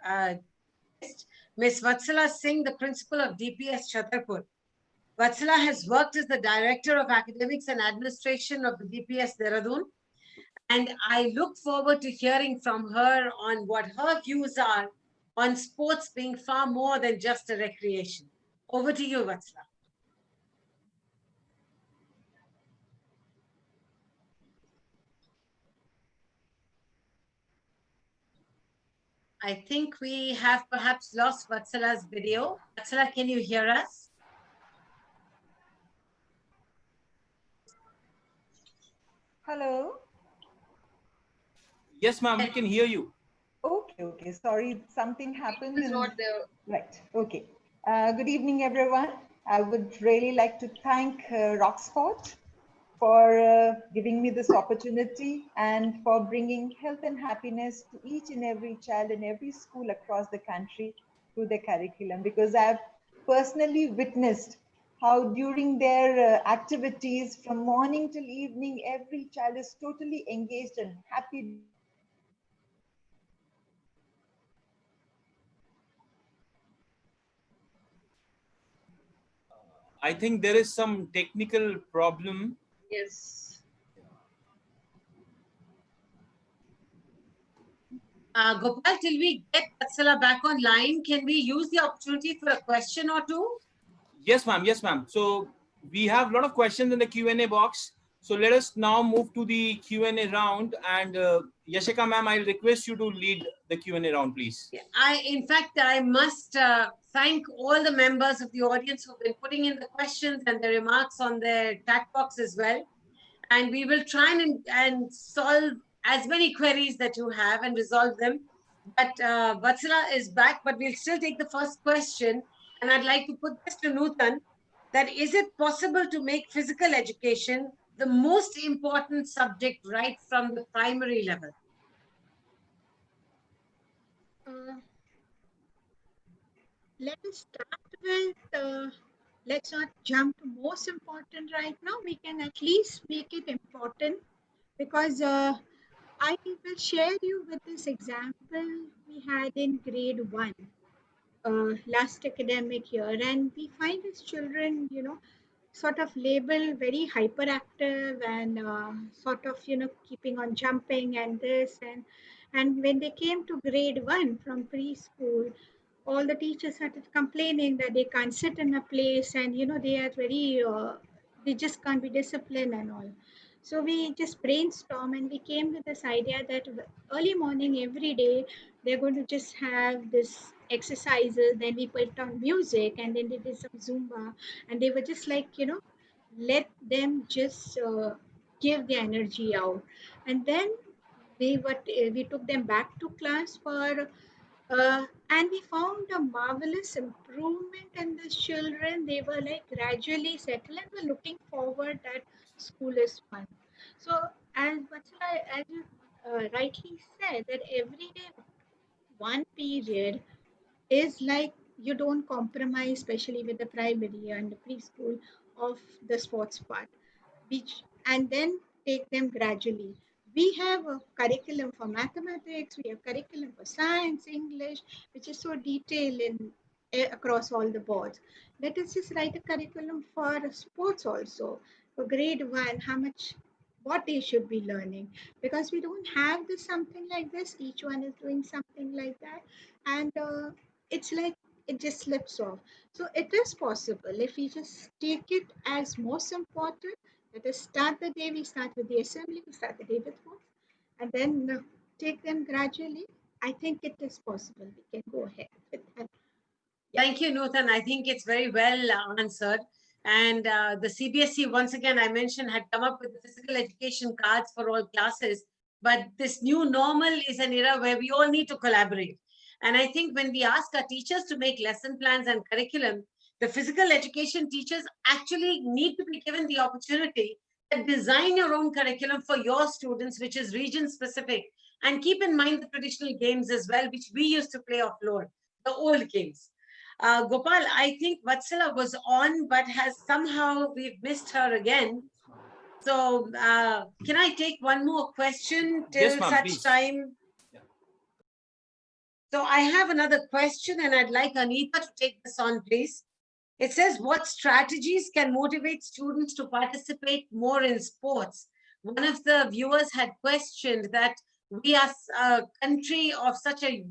guest, Ms. Vatsala Singh, the principal of DPS Chhatarpur. Vatsala has worked as the Director of Academics and Administration of the DPS Dehradun. And I look forward to hearing from her on what her views are on sports being far more than just a recreation. Over to you, Vatsala. I think we have perhaps lost Vatsala's video. Vatsala, can you hear us? Hello. Yes, ma'am, we can hear you. Okay. Sorry, something happened. It's not there. Right. Okay. Good evening, everyone. I would really like to thank Rocksport for giving me this opportunity and for bringing health and happiness to each and every child in every school across the country through the curriculum, because I've personally witnessed how during their activities from morning till evening, every child is totally engaged and happy. I think there is some technical problem. Yes. Gopal, till we get Vatsala back online, can we use the opportunity for a question or two? Yes, ma'am. Yes, ma'am. So we have a lot of questions in the Q&A box. So let us now move to the Q&A round. And Yashika, ma'am, I'll request you to lead the Q&A round, please. In fact, I must thank all the members of the audience who've been putting in the questions and the remarks on the chat box as well. And we will try and solve as many queries that you have and resolve them. But Vatsala is back, but we'll still take the first question. And I'd like to put this to Nutan, that is it possible to make physical education the most important subject right from the primary level? Let us start with, let's not jump to most important right now. We can at least make it important, because I will share you with this example we had in grade 1 last academic year, and we find these children, sort of labeled very hyperactive and sort of, keeping on jumping and this, and when they came to grade 1 from preschool, all the teachers started complaining that they can't sit in a place, and they are very they just can't be disciplined and all. So we just brainstorm, and we came with this idea that early morning every day they're going to just have this exercises, then we put on music, and then they did some Zumba, and they were just like, let them just give the energy out. And then we took them back to class for and we found a marvelous improvement in the children. They were like gradually settled and were looking forward that school is fun. So, as Vatsala, as you rightly said, that every day one period is like you don't compromise, especially with the primary and the preschool, of the sports part, which and then take them gradually. We have a curriculum for mathematics, we have curriculum for science, English, which is so detailed in across all the boards. Let us just write a curriculum for sports also. For grade 1, how much, what they should be learning, because we don't have this something like this. Each one is doing something like that, and it's like it just slips off. So it is possible if we just take it as most important. Let us start the day. We start with the assembly. We start the day with sports, and then take them gradually, I think it is possible. We can go ahead with that. Thank you, Nuthan. I think it's very well answered. And the CBSE, once again, I mentioned, had come up with the physical education cards for all classes. But this new normal is an era where we all need to collaborate. And I think when we ask our teachers to make lesson plans and curriculum, the physical education teachers actually need to be given the opportunity to design your own curriculum for your students, which is region specific. And keep in mind the traditional games as well, which we used to play offload, the old games. Gopal, I think Vatsala was on, but has somehow we've missed her again. So can I take one more question till Yes, ma'am, such please. time? Yeah. So I have another question and I'd like Anita to take this on, please. It says, what strategies can motivate students to participate more in sports? One of the viewers had questioned that we are a country of such a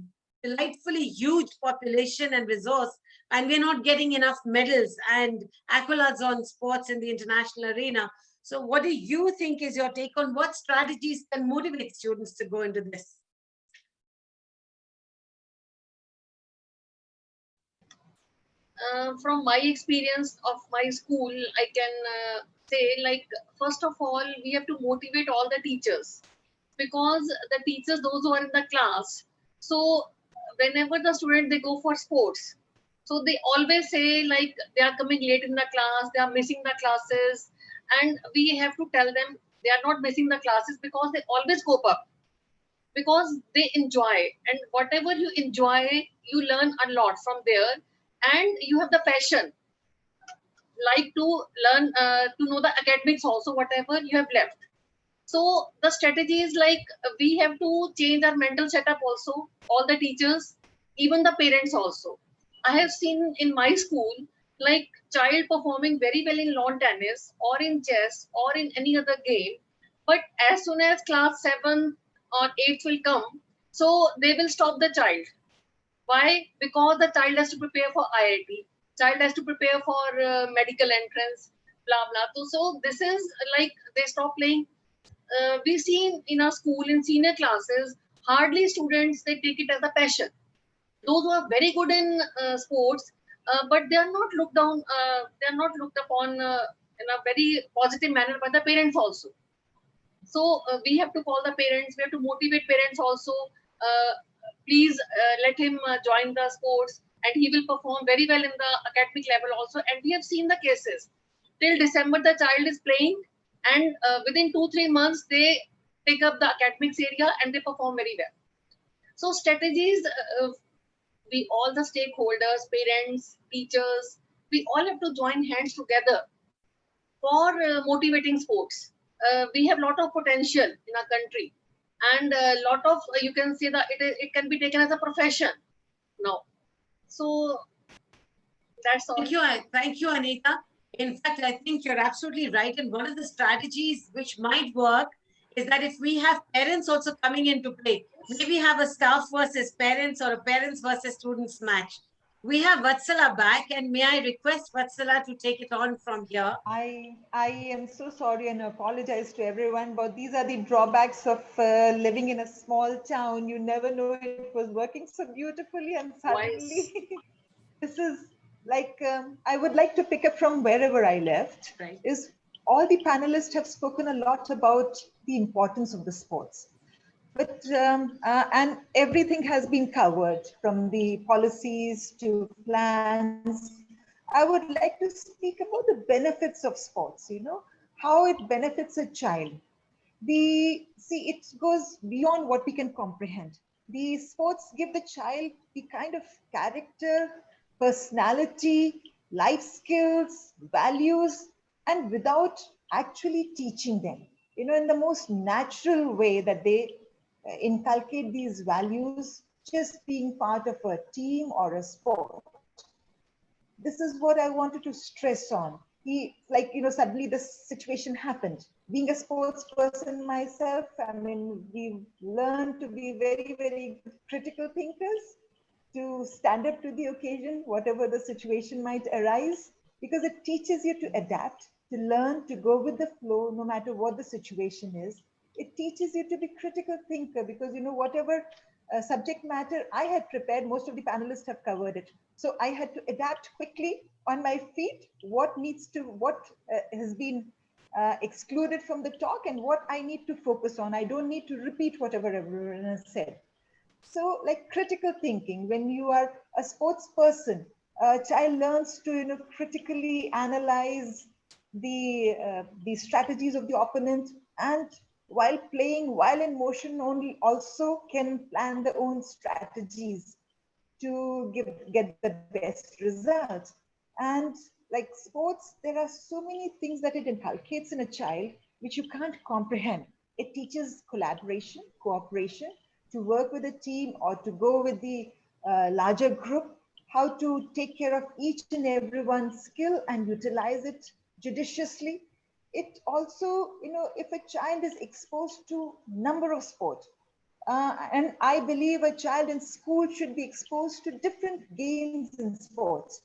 delightfully huge population and resource, and we're not getting enough medals and accolades on sports in the international arena. So what do you think is your take on what strategies can motivate students to go into this? From my experience of my school, I can say, like, first of all, we have to motivate all the teachers, because the teachers, those who are in the class, so whenever the student, they go for sports, so they always say, like, they are coming late in the class, they are missing the classes, and we have to tell them they are not missing the classes because they always cope up, because they enjoy, and whatever you enjoy, you learn a lot from there, and you have the passion, like to learn, to know the academics also, whatever you have left. So the strategy is like, we have to change our mental setup also, all the teachers, even the parents also. I have seen in my school, like, child performing very well in lawn tennis or in chess or in any other game, but as soon as class 7 or 8 will come, so they will stop the child. Why? Because the child has to prepare for IIT, child has to prepare for medical entrance, blah blah. So this is like, they stop playing. We see in our school, in senior classes, hardly students, they take it as a passion. Those who are very good in sports, but they are not looked down, they are not looked upon in a very positive manner by the parents also. So we have to call the parents, we have to motivate parents also. Please let him join the sports, and he will perform very well in the academic level also. And we have seen the cases. Till December, the child is playing, and within 2-3 months, they pick up the academics area and they perform very well. So strategies, we all the stakeholders, parents, teachers, we all have to join hands together for motivating sports. We have a lot of potential in our country, and a lot of, you can say that it can be taken as a profession now. So that's all. Thank you, Anita. In fact, I think you're absolutely right. And one of the strategies which might work is that if we have parents also coming into play, maybe have a staff versus parents or a parents versus students match. We have Vatsala back, and may I request Vatsala to take it on from here? I am so sorry and apologize to everyone, but these are the drawbacks of living in a small town. You never know it was working so beautifully, and suddenly this is like, I would like to pick up from wherever I left. Right. Is all the panelists have spoken a lot about the importance of the sports. But and everything has been covered, from the policies to plans. I would like to speak about the benefits of sports, how it benefits a child. It goes beyond what we can comprehend. The sports give the child the kind of character, personality, life skills, values, and without actually teaching them, in the most natural way, that they inculcate these values just being part of a team or a sport. This is what I wanted to stress on. Suddenly this situation happened. Being a sports person myself, we've learned to be very, very critical thinkers, to stand up to the occasion, whatever the situation might arise, because it teaches you to adapt, to learn, to go with the flow, no matter what the situation is. It teaches you to be critical thinker because, whatever subject matter I had prepared, most of the panelists have covered it. So I had to adapt quickly on my feet, what has been excluded from the talk and what I need to focus on. I don't need to repeat whatever everyone has said. So like critical thinking, when you are a sports person, a child learns to, critically analyze the strategies of the opponent, and while playing, while in motion only, also can plan their own strategies to get the best results. And like sports, there are so many things that it inculcates in a child which you can't comprehend. It teaches collaboration, cooperation, to work with a team or to go with the larger group, how to take care of each and everyone's skill and utilize it judiciously. It also, if a child is exposed to number of sports, and I believe a child in school should be exposed to different games and sports,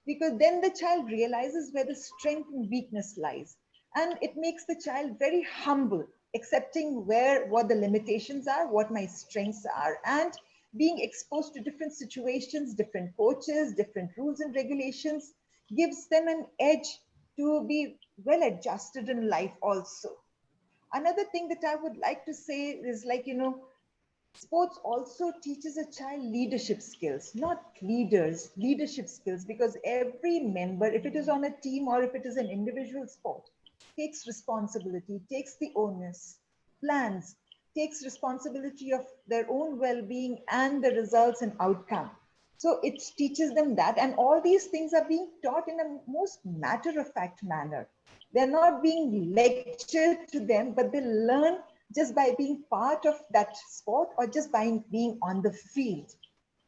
because then the child realizes where the strength and weakness lies. And it makes the child very humble, accepting what the limitations are, what my strengths are, and being exposed to different situations, different coaches, different rules and regulations gives them an edge to be well adjusted in life also. Another thing that I would like to say is, like, sports also teaches a child leadership skills, not leaders, leadership skills, because every member, if it is on a team or if it is an individual sport, takes responsibility, takes the onus, plans, takes responsibility of their own well-being and the results and outcome. So it teaches them that, and all these things are being taught in a most matter-of-fact manner. They're not being lectured to them, but they learn just by being part of that sport or just by being on the field.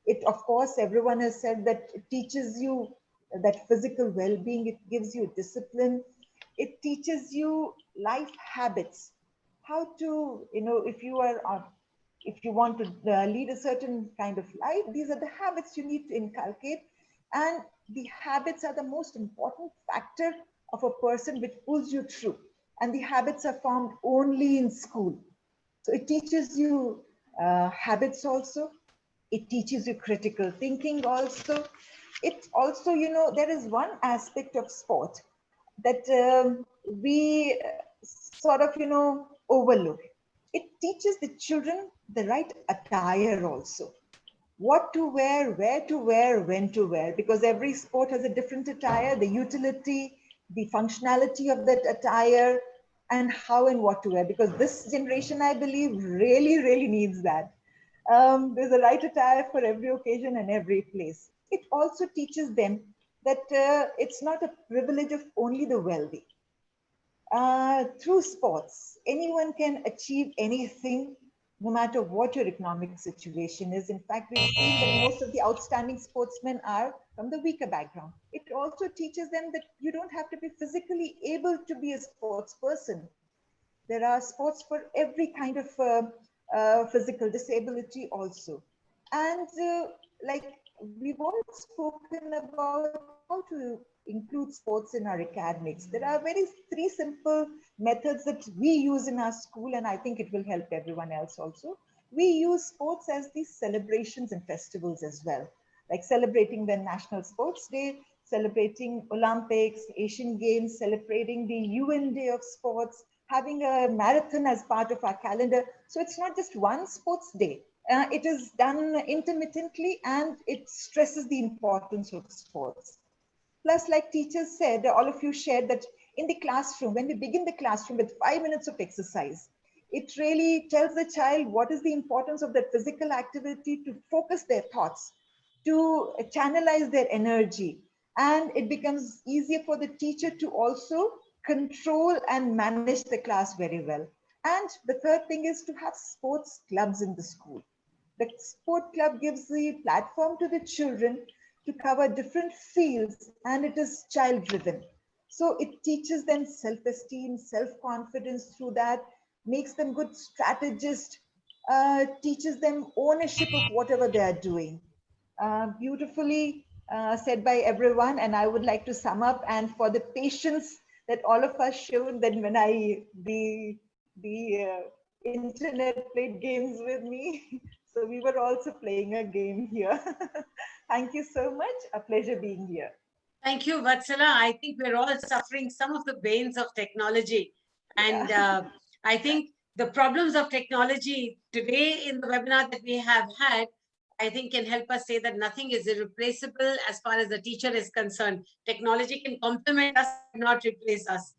It, of course, everyone has said that it teaches you that physical well-being, it gives you discipline, it teaches you life habits, how to, if you want to lead a certain kind of life, these are the habits you need to inculcate. And the habits are the most important factor of a person which pulls you through. And the habits are formed only in school. So it teaches you habits also. It teaches you critical thinking also. It also, there is one aspect of sport that we sort of, overlook. It teaches the children the right attire also. What to wear, where to wear, when to wear, because every sport has a different attire, the utility, the functionality of that attire, and how and what to wear, because this generation, I believe, really, really needs that. There's a right attire for every occasion and every place. It also teaches them that it's not a privilege of only the wealthy. Through sports, anyone can achieve anything, no matter what your economic situation is. In fact, we've seen that most of the outstanding sportsmen are from the weaker background. It also teaches them that you don't have to be physically able to be a sports person. There are sports for every kind of physical disability also. And like we've all spoken about how to include sports in our academics. There are three simple methods that we use in our school, and I think it will help everyone else also. We use sports as these celebrations and festivals as well, like celebrating the National Sports Day, celebrating Olympics, Asian Games, celebrating the UN Day of Sports, having a marathon as part of our calendar. So it's not just one sports day. It is done intermittently, and it stresses the importance of sports. Plus, like teachers said, all of you shared that in the classroom, when we begin the classroom with 5 minutes of exercise, it really tells the child what is the importance of that physical activity to focus their thoughts, to channelize their energy. And it becomes easier for the teacher to also control and manage the class very well. And the third thing is to have sports clubs in the school. The sport club gives the platform to the children to cover different fields, and it is child driven. So it teaches them self-esteem, self-confidence through that, makes them good strategists, teaches them ownership of whatever they are doing. Beautifully said by everyone, and I would like to sum up, and for the patience that all of us showed, that when the the internet played games with me. So we were also playing a game here. Thank you so much. A pleasure being here. Thank you, Vatsala. I think we're all suffering some of the banes of technology. And I think the problems of technology today in the webinar that we have had, I think can help us say that nothing is irreplaceable as far as the teacher is concerned. Technology can complement us, not replace us.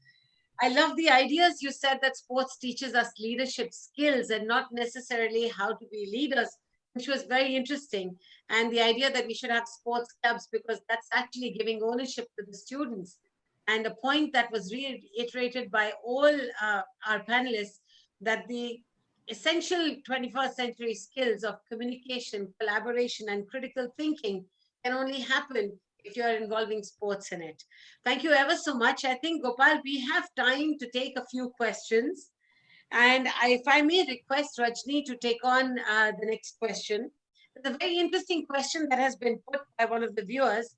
I love the ideas you said that sports teaches us leadership skills and not necessarily how to be leaders, which was very interesting. And the idea that we should have sports clubs because that's actually giving ownership to the students. And a point that was reiterated by all our panelists, that the essential 21st century skills of communication, collaboration, and critical thinking can only happen if you are involving sports in it. Thank you ever so much. I think, Gopal, we have time to take a few questions. And if I may request Rajani to take on the next question. It's a very interesting question that has been put by one of the viewers.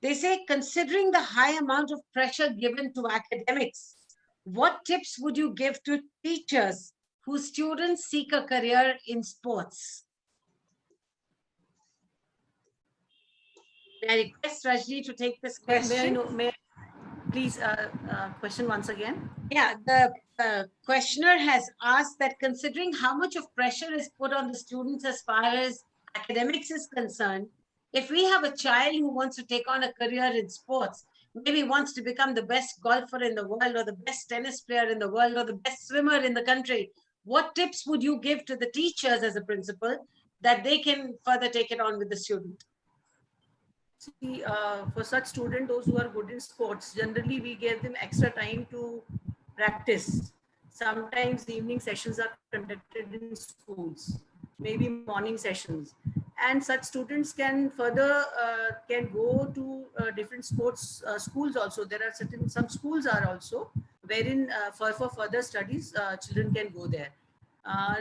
They say, considering the high amount of pressure given to academics, what tips would you give to teachers whose students seek a career in sports? May I request Rajani to take this question? Please, question once again. Yeah, the questioner has asked that considering how much of pressure is put on the students as far as academics is concerned, if we have a child who wants to take on a career in sports, maybe wants to become the best golfer in the world or the best tennis player in the world or the best swimmer in the country, what tips would you give to the teachers as a principal that they can further take it on with the student? See, for such students, those who are good in sports, generally we give them extra time to practice. Sometimes the evening sessions are conducted in schools, maybe morning sessions. And such students can further can go to different sports schools also. There are some schools are also wherein for further studies, children can go there.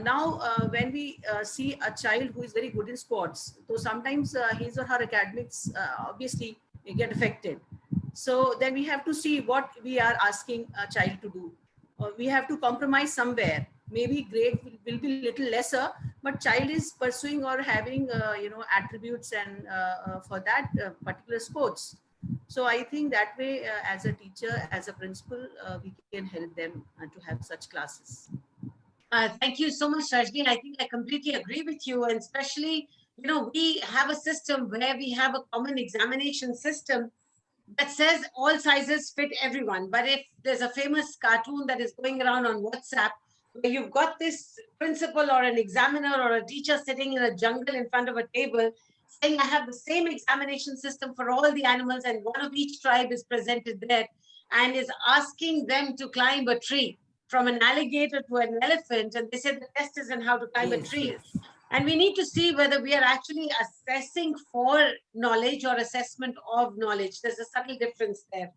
Now, when we see a child who is very good in sports, so sometimes his or her academics obviously get affected. So then we have to see what we are asking a child to do. We have to compromise somewhere. Maybe grade will be little lesser, but child is pursuing or having attributes and for that particular sports. So I think that way, as a teacher, as a principal, we can help them to have such classes. Thank you so much, Rajani. I think I completely agree with you. And especially, we have a system where we have a common examination system that says all sizes fit everyone. But if there's a famous cartoon that is going around on WhatsApp, where you've got this principal or an examiner or a teacher sitting in a jungle in front of a table saying, I have the same examination system for all the animals and one of each tribe is presented there and is asking them to climb a tree, from an alligator to an elephant, and they said the test is on how to climb a tree. Yes. And we need to see whether we are actually assessing for knowledge or assessment of knowledge. There's a subtle difference there.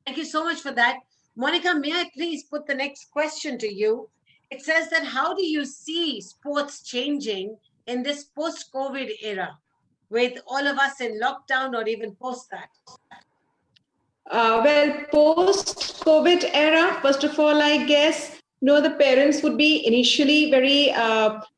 Thank you so much for that. Monika, may I please put the next question to you? It says that how do you see sports changing in this post-COVID era with all of us in lockdown or even post that? Well, post-COVID era, first of all, I guess, the parents would be initially very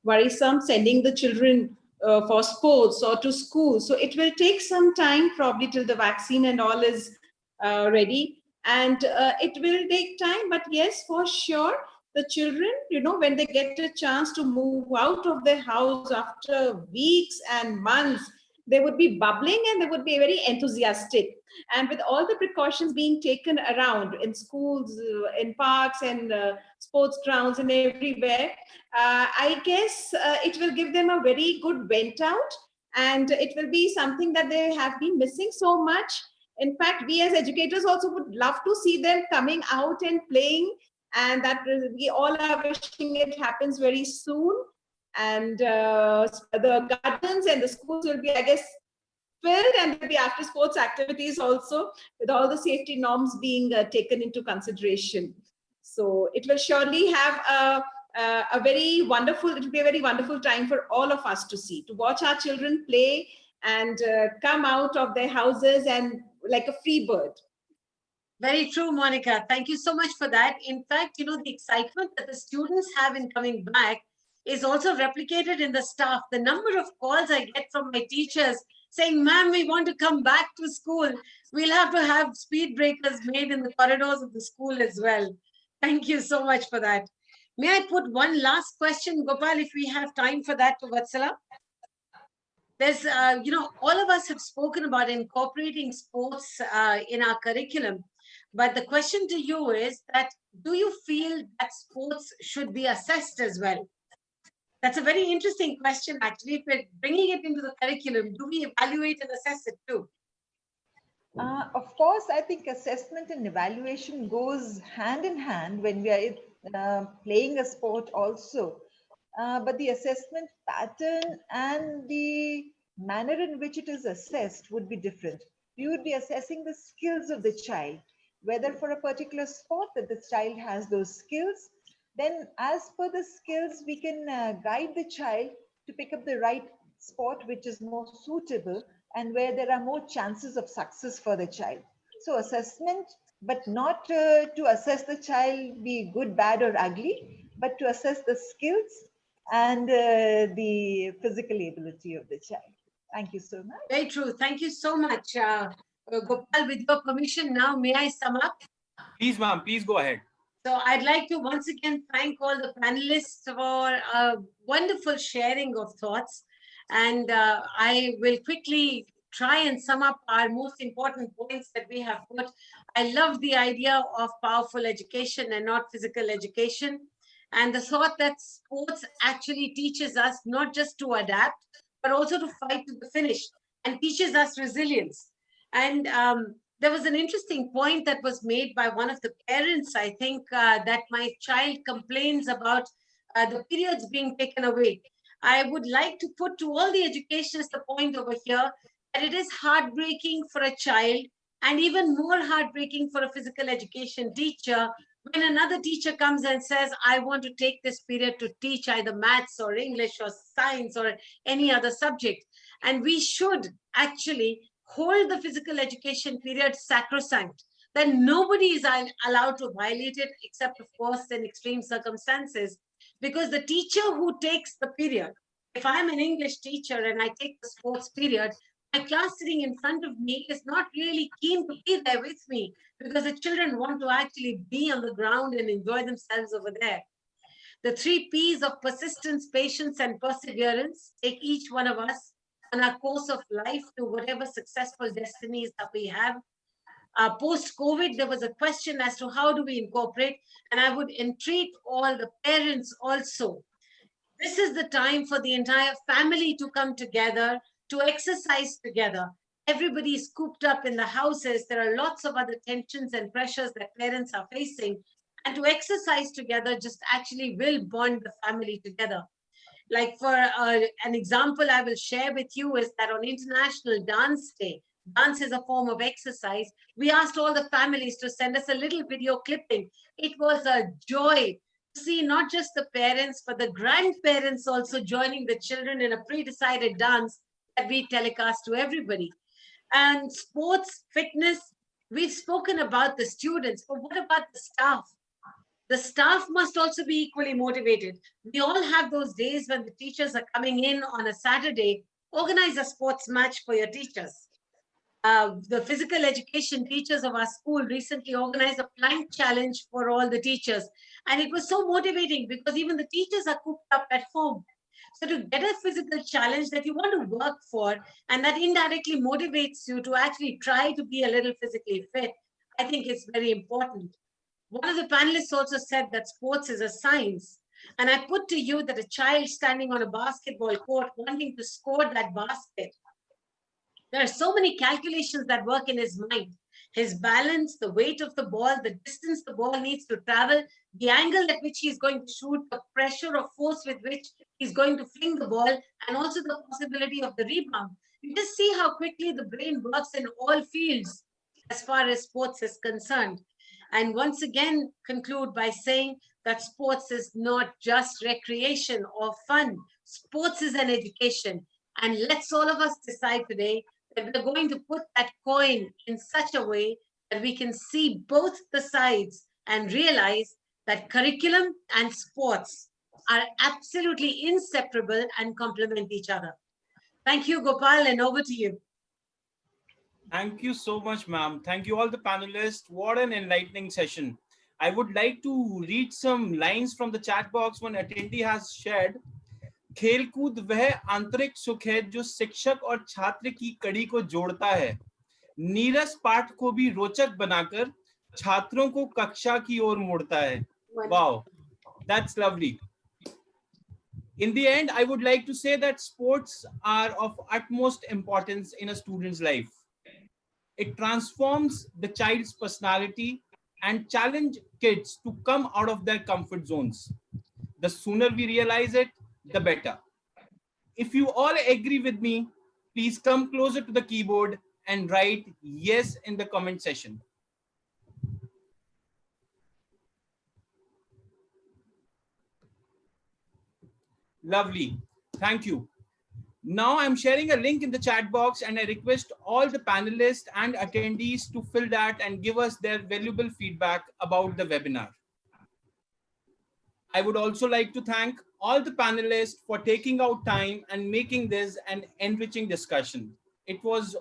worrisome sending the children for sports or to school. So it will take some time, probably till the vaccine and all is ready. And it will take time, but yes, for sure, the children, when they get a chance to move out of their house after weeks and months, they would be bubbling and they would be very enthusiastic. And with all the precautions being taken around in schools, in parks and sports grounds and everywhere, I guess it will give them a very good vent out, and it will be something that they have been missing so much. In fact, we as educators also would love to see them coming out and playing, and that we all are wishing it happens very soon. And the gardens and the schools will be, I guess, filled, and there will be after sports activities also, with all the safety norms being taken into consideration. So it will surely have a very wonderful, it will be a very wonderful time for all of us to see, to watch our children play and come out of their houses and like a free bird. Very true, Monica. Thank you so much for that. In fact, you know, the excitement that the students have in coming back is also replicated in the staff. The number of calls I get from my teachers saying, ma'am, we want to come back to school. We'll have to have speed breakers made in the corridors of the school as well. Thank you so much for that. May I put one last question, Gopal, if we have time for that, to Vatsala? There's, you know, all of us have spoken about incorporating sports in our curriculum. But the question to you is that, do you feel that sports should be assessed as well? That's a very interesting question, actually. If we're bringing it into the curriculum, do we evaluate and assess it too? Of course, I think assessment and evaluation goes hand in hand when we are playing a sport also. But the assessment pattern and the manner in which it is assessed would be different. We would be assessing the skills of the child, whether for a particular sport that the child has those skills. Then as per the skills, we can guide the child to pick up the right sport which is more suitable and where there are more chances of success for the child. So assessment, but not to assess the child be good, bad or ugly, but to assess the skills and the physical ability of the child. Thank you so much. Very true. Thank you so much. Gopal, with your permission now, may I sum up? Please, ma'am, please go ahead. So I'd like to once again thank all the panelists for a wonderful sharing of thoughts. And I will quickly try and sum up our most important points that we have put. I love the idea of powerful education and not physical education. And the thought that sports actually teaches us not just to adapt, but also to fight to the finish, and teaches us resilience. And there was an interesting point that was made by one of the parents, I think, that my child complains about the periods being taken away. I would like to put to all the educationists the point over here that it is heartbreaking for a child and even more heartbreaking for a physical education teacher when another teacher comes and says, I want to take this period to teach either maths or English or science or any other subject. And we should actually hold the physical education period sacrosanct, that nobody is allowed to violate it, except of course in extreme circumstances, because the teacher who takes the period, if I'm an English teacher and I take the sports period, my class sitting in front of me is not really keen to be there with me, because the children want to actually be on the ground and enjoy themselves over there. The 3 P's of persistence, patience, and perseverance take each one of us on our course of life to whatever successful destinies that we have. Post-COVID, there was a question as to how do we incorporate, and I would entreat all the parents also. This is the time for the entire family to come together, to exercise together. Everybody is cooped up in the houses. There are lots of other tensions and pressures that parents are facing. And to exercise together just actually will bond the family together. Like for an example I will share with you is that on International Dance Day, dance is a form of exercise. We asked all the families to send us a little video clipping. It was a joy to see not just the parents, but the grandparents also joining the children in a pre-decided dance that we telecast to everybody. And sports, fitness, we've spoken about the students, but what about the staff? The staff must also be equally motivated. We all have those days when the teachers are coming in on a Saturday. Organize a sports match for your teachers. The physical education teachers of our school recently organized a plank challenge for all the teachers. And it was so motivating because even the teachers are cooped up at home. So to get a physical challenge that you want to work for and that indirectly motivates you to actually try to be a little physically fit, I think it's very important. One of the panelists also said that sports is a science. And I put to you that a child standing on a basketball court wanting to score that basket, there are so many calculations that work in his mind. His balance, the weight of the ball, the distance the ball needs to travel, the angle at which he's going to shoot, the pressure or force with which he's going to fling the ball, and also the possibility of the rebound. You just see how quickly the brain works in all fields as far as sports is concerned. And once again, conclude by saying that sports is not just recreation or fun. Sports is an education. And let's all of us decide today that we're going to put that coin in such a way that we can see both the sides and realize that curriculum and sports are absolutely inseparable and complement each other. Thank you, Gopal, and over to you. Thank you so much, ma'am. Thank you all the panelists. What an enlightening session. I would like to read some lines from the chat box. One attendee has shared, खेलकूद वह आंतरिक सुख है जो शिक्षक और छात्र की कड़ी को जोड़ता है, नीरस पाठ को भी रोचक बनाकर छात्रों को कक्षा की ओर मोड़ता है. Wow, that's lovely. In the end, I would like to say that sports are of utmost importance in a student's life. It transforms the child's personality and challenge kids to come out of their comfort zones. The sooner we realize it, the better. If you all agree with me, please come closer to the keyboard and write yes in the comment section. Lovely. Thank you. Now I'm sharing a link in the chat box and I request all the panelists and attendees to fill that and give us their valuable feedback about the webinar. I would also like to thank all the panelists for taking out time and making this an enriching discussion. It was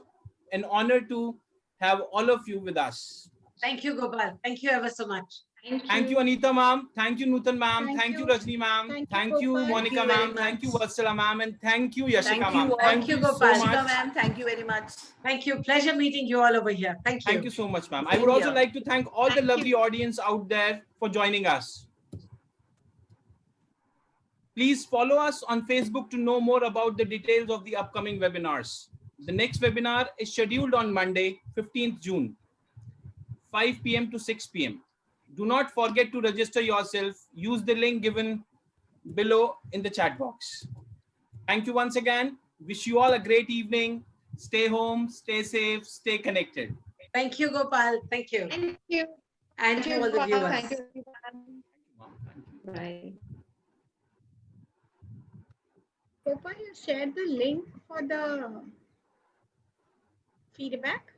an honor to have all of you with us. Thank you, Gopal. Thank you ever so much. Thank you, Anita ma'am. Thank you, Nutan ma'am. Thank you, Rajani ma'am. Thank you, Monika ma'am. Thank you, Vatsala ma'am. And thank you, Yashika ma'am. Thank you, Gopal. Yashika ma'am, thank you very much. Thank you. Pleasure meeting you all over here. Thank you. Thank you so much, ma'am. I would also like to thank all the lovely audience out there for joining us. Please follow us on Facebook to know more about the details of the upcoming webinars. The next webinar is scheduled on Monday, 15th June, 5 p.m. to 6 p.m. Do not forget to register yourself. Use the link given below in the chat box. Thank you once again. Wish you all a great evening. Stay home, stay safe, stay connected. Thank you, Gopal. Thank you. Thank you. And to all the viewers. Thank you, everyone. Bye. Gopal, you shared the link for the feedback.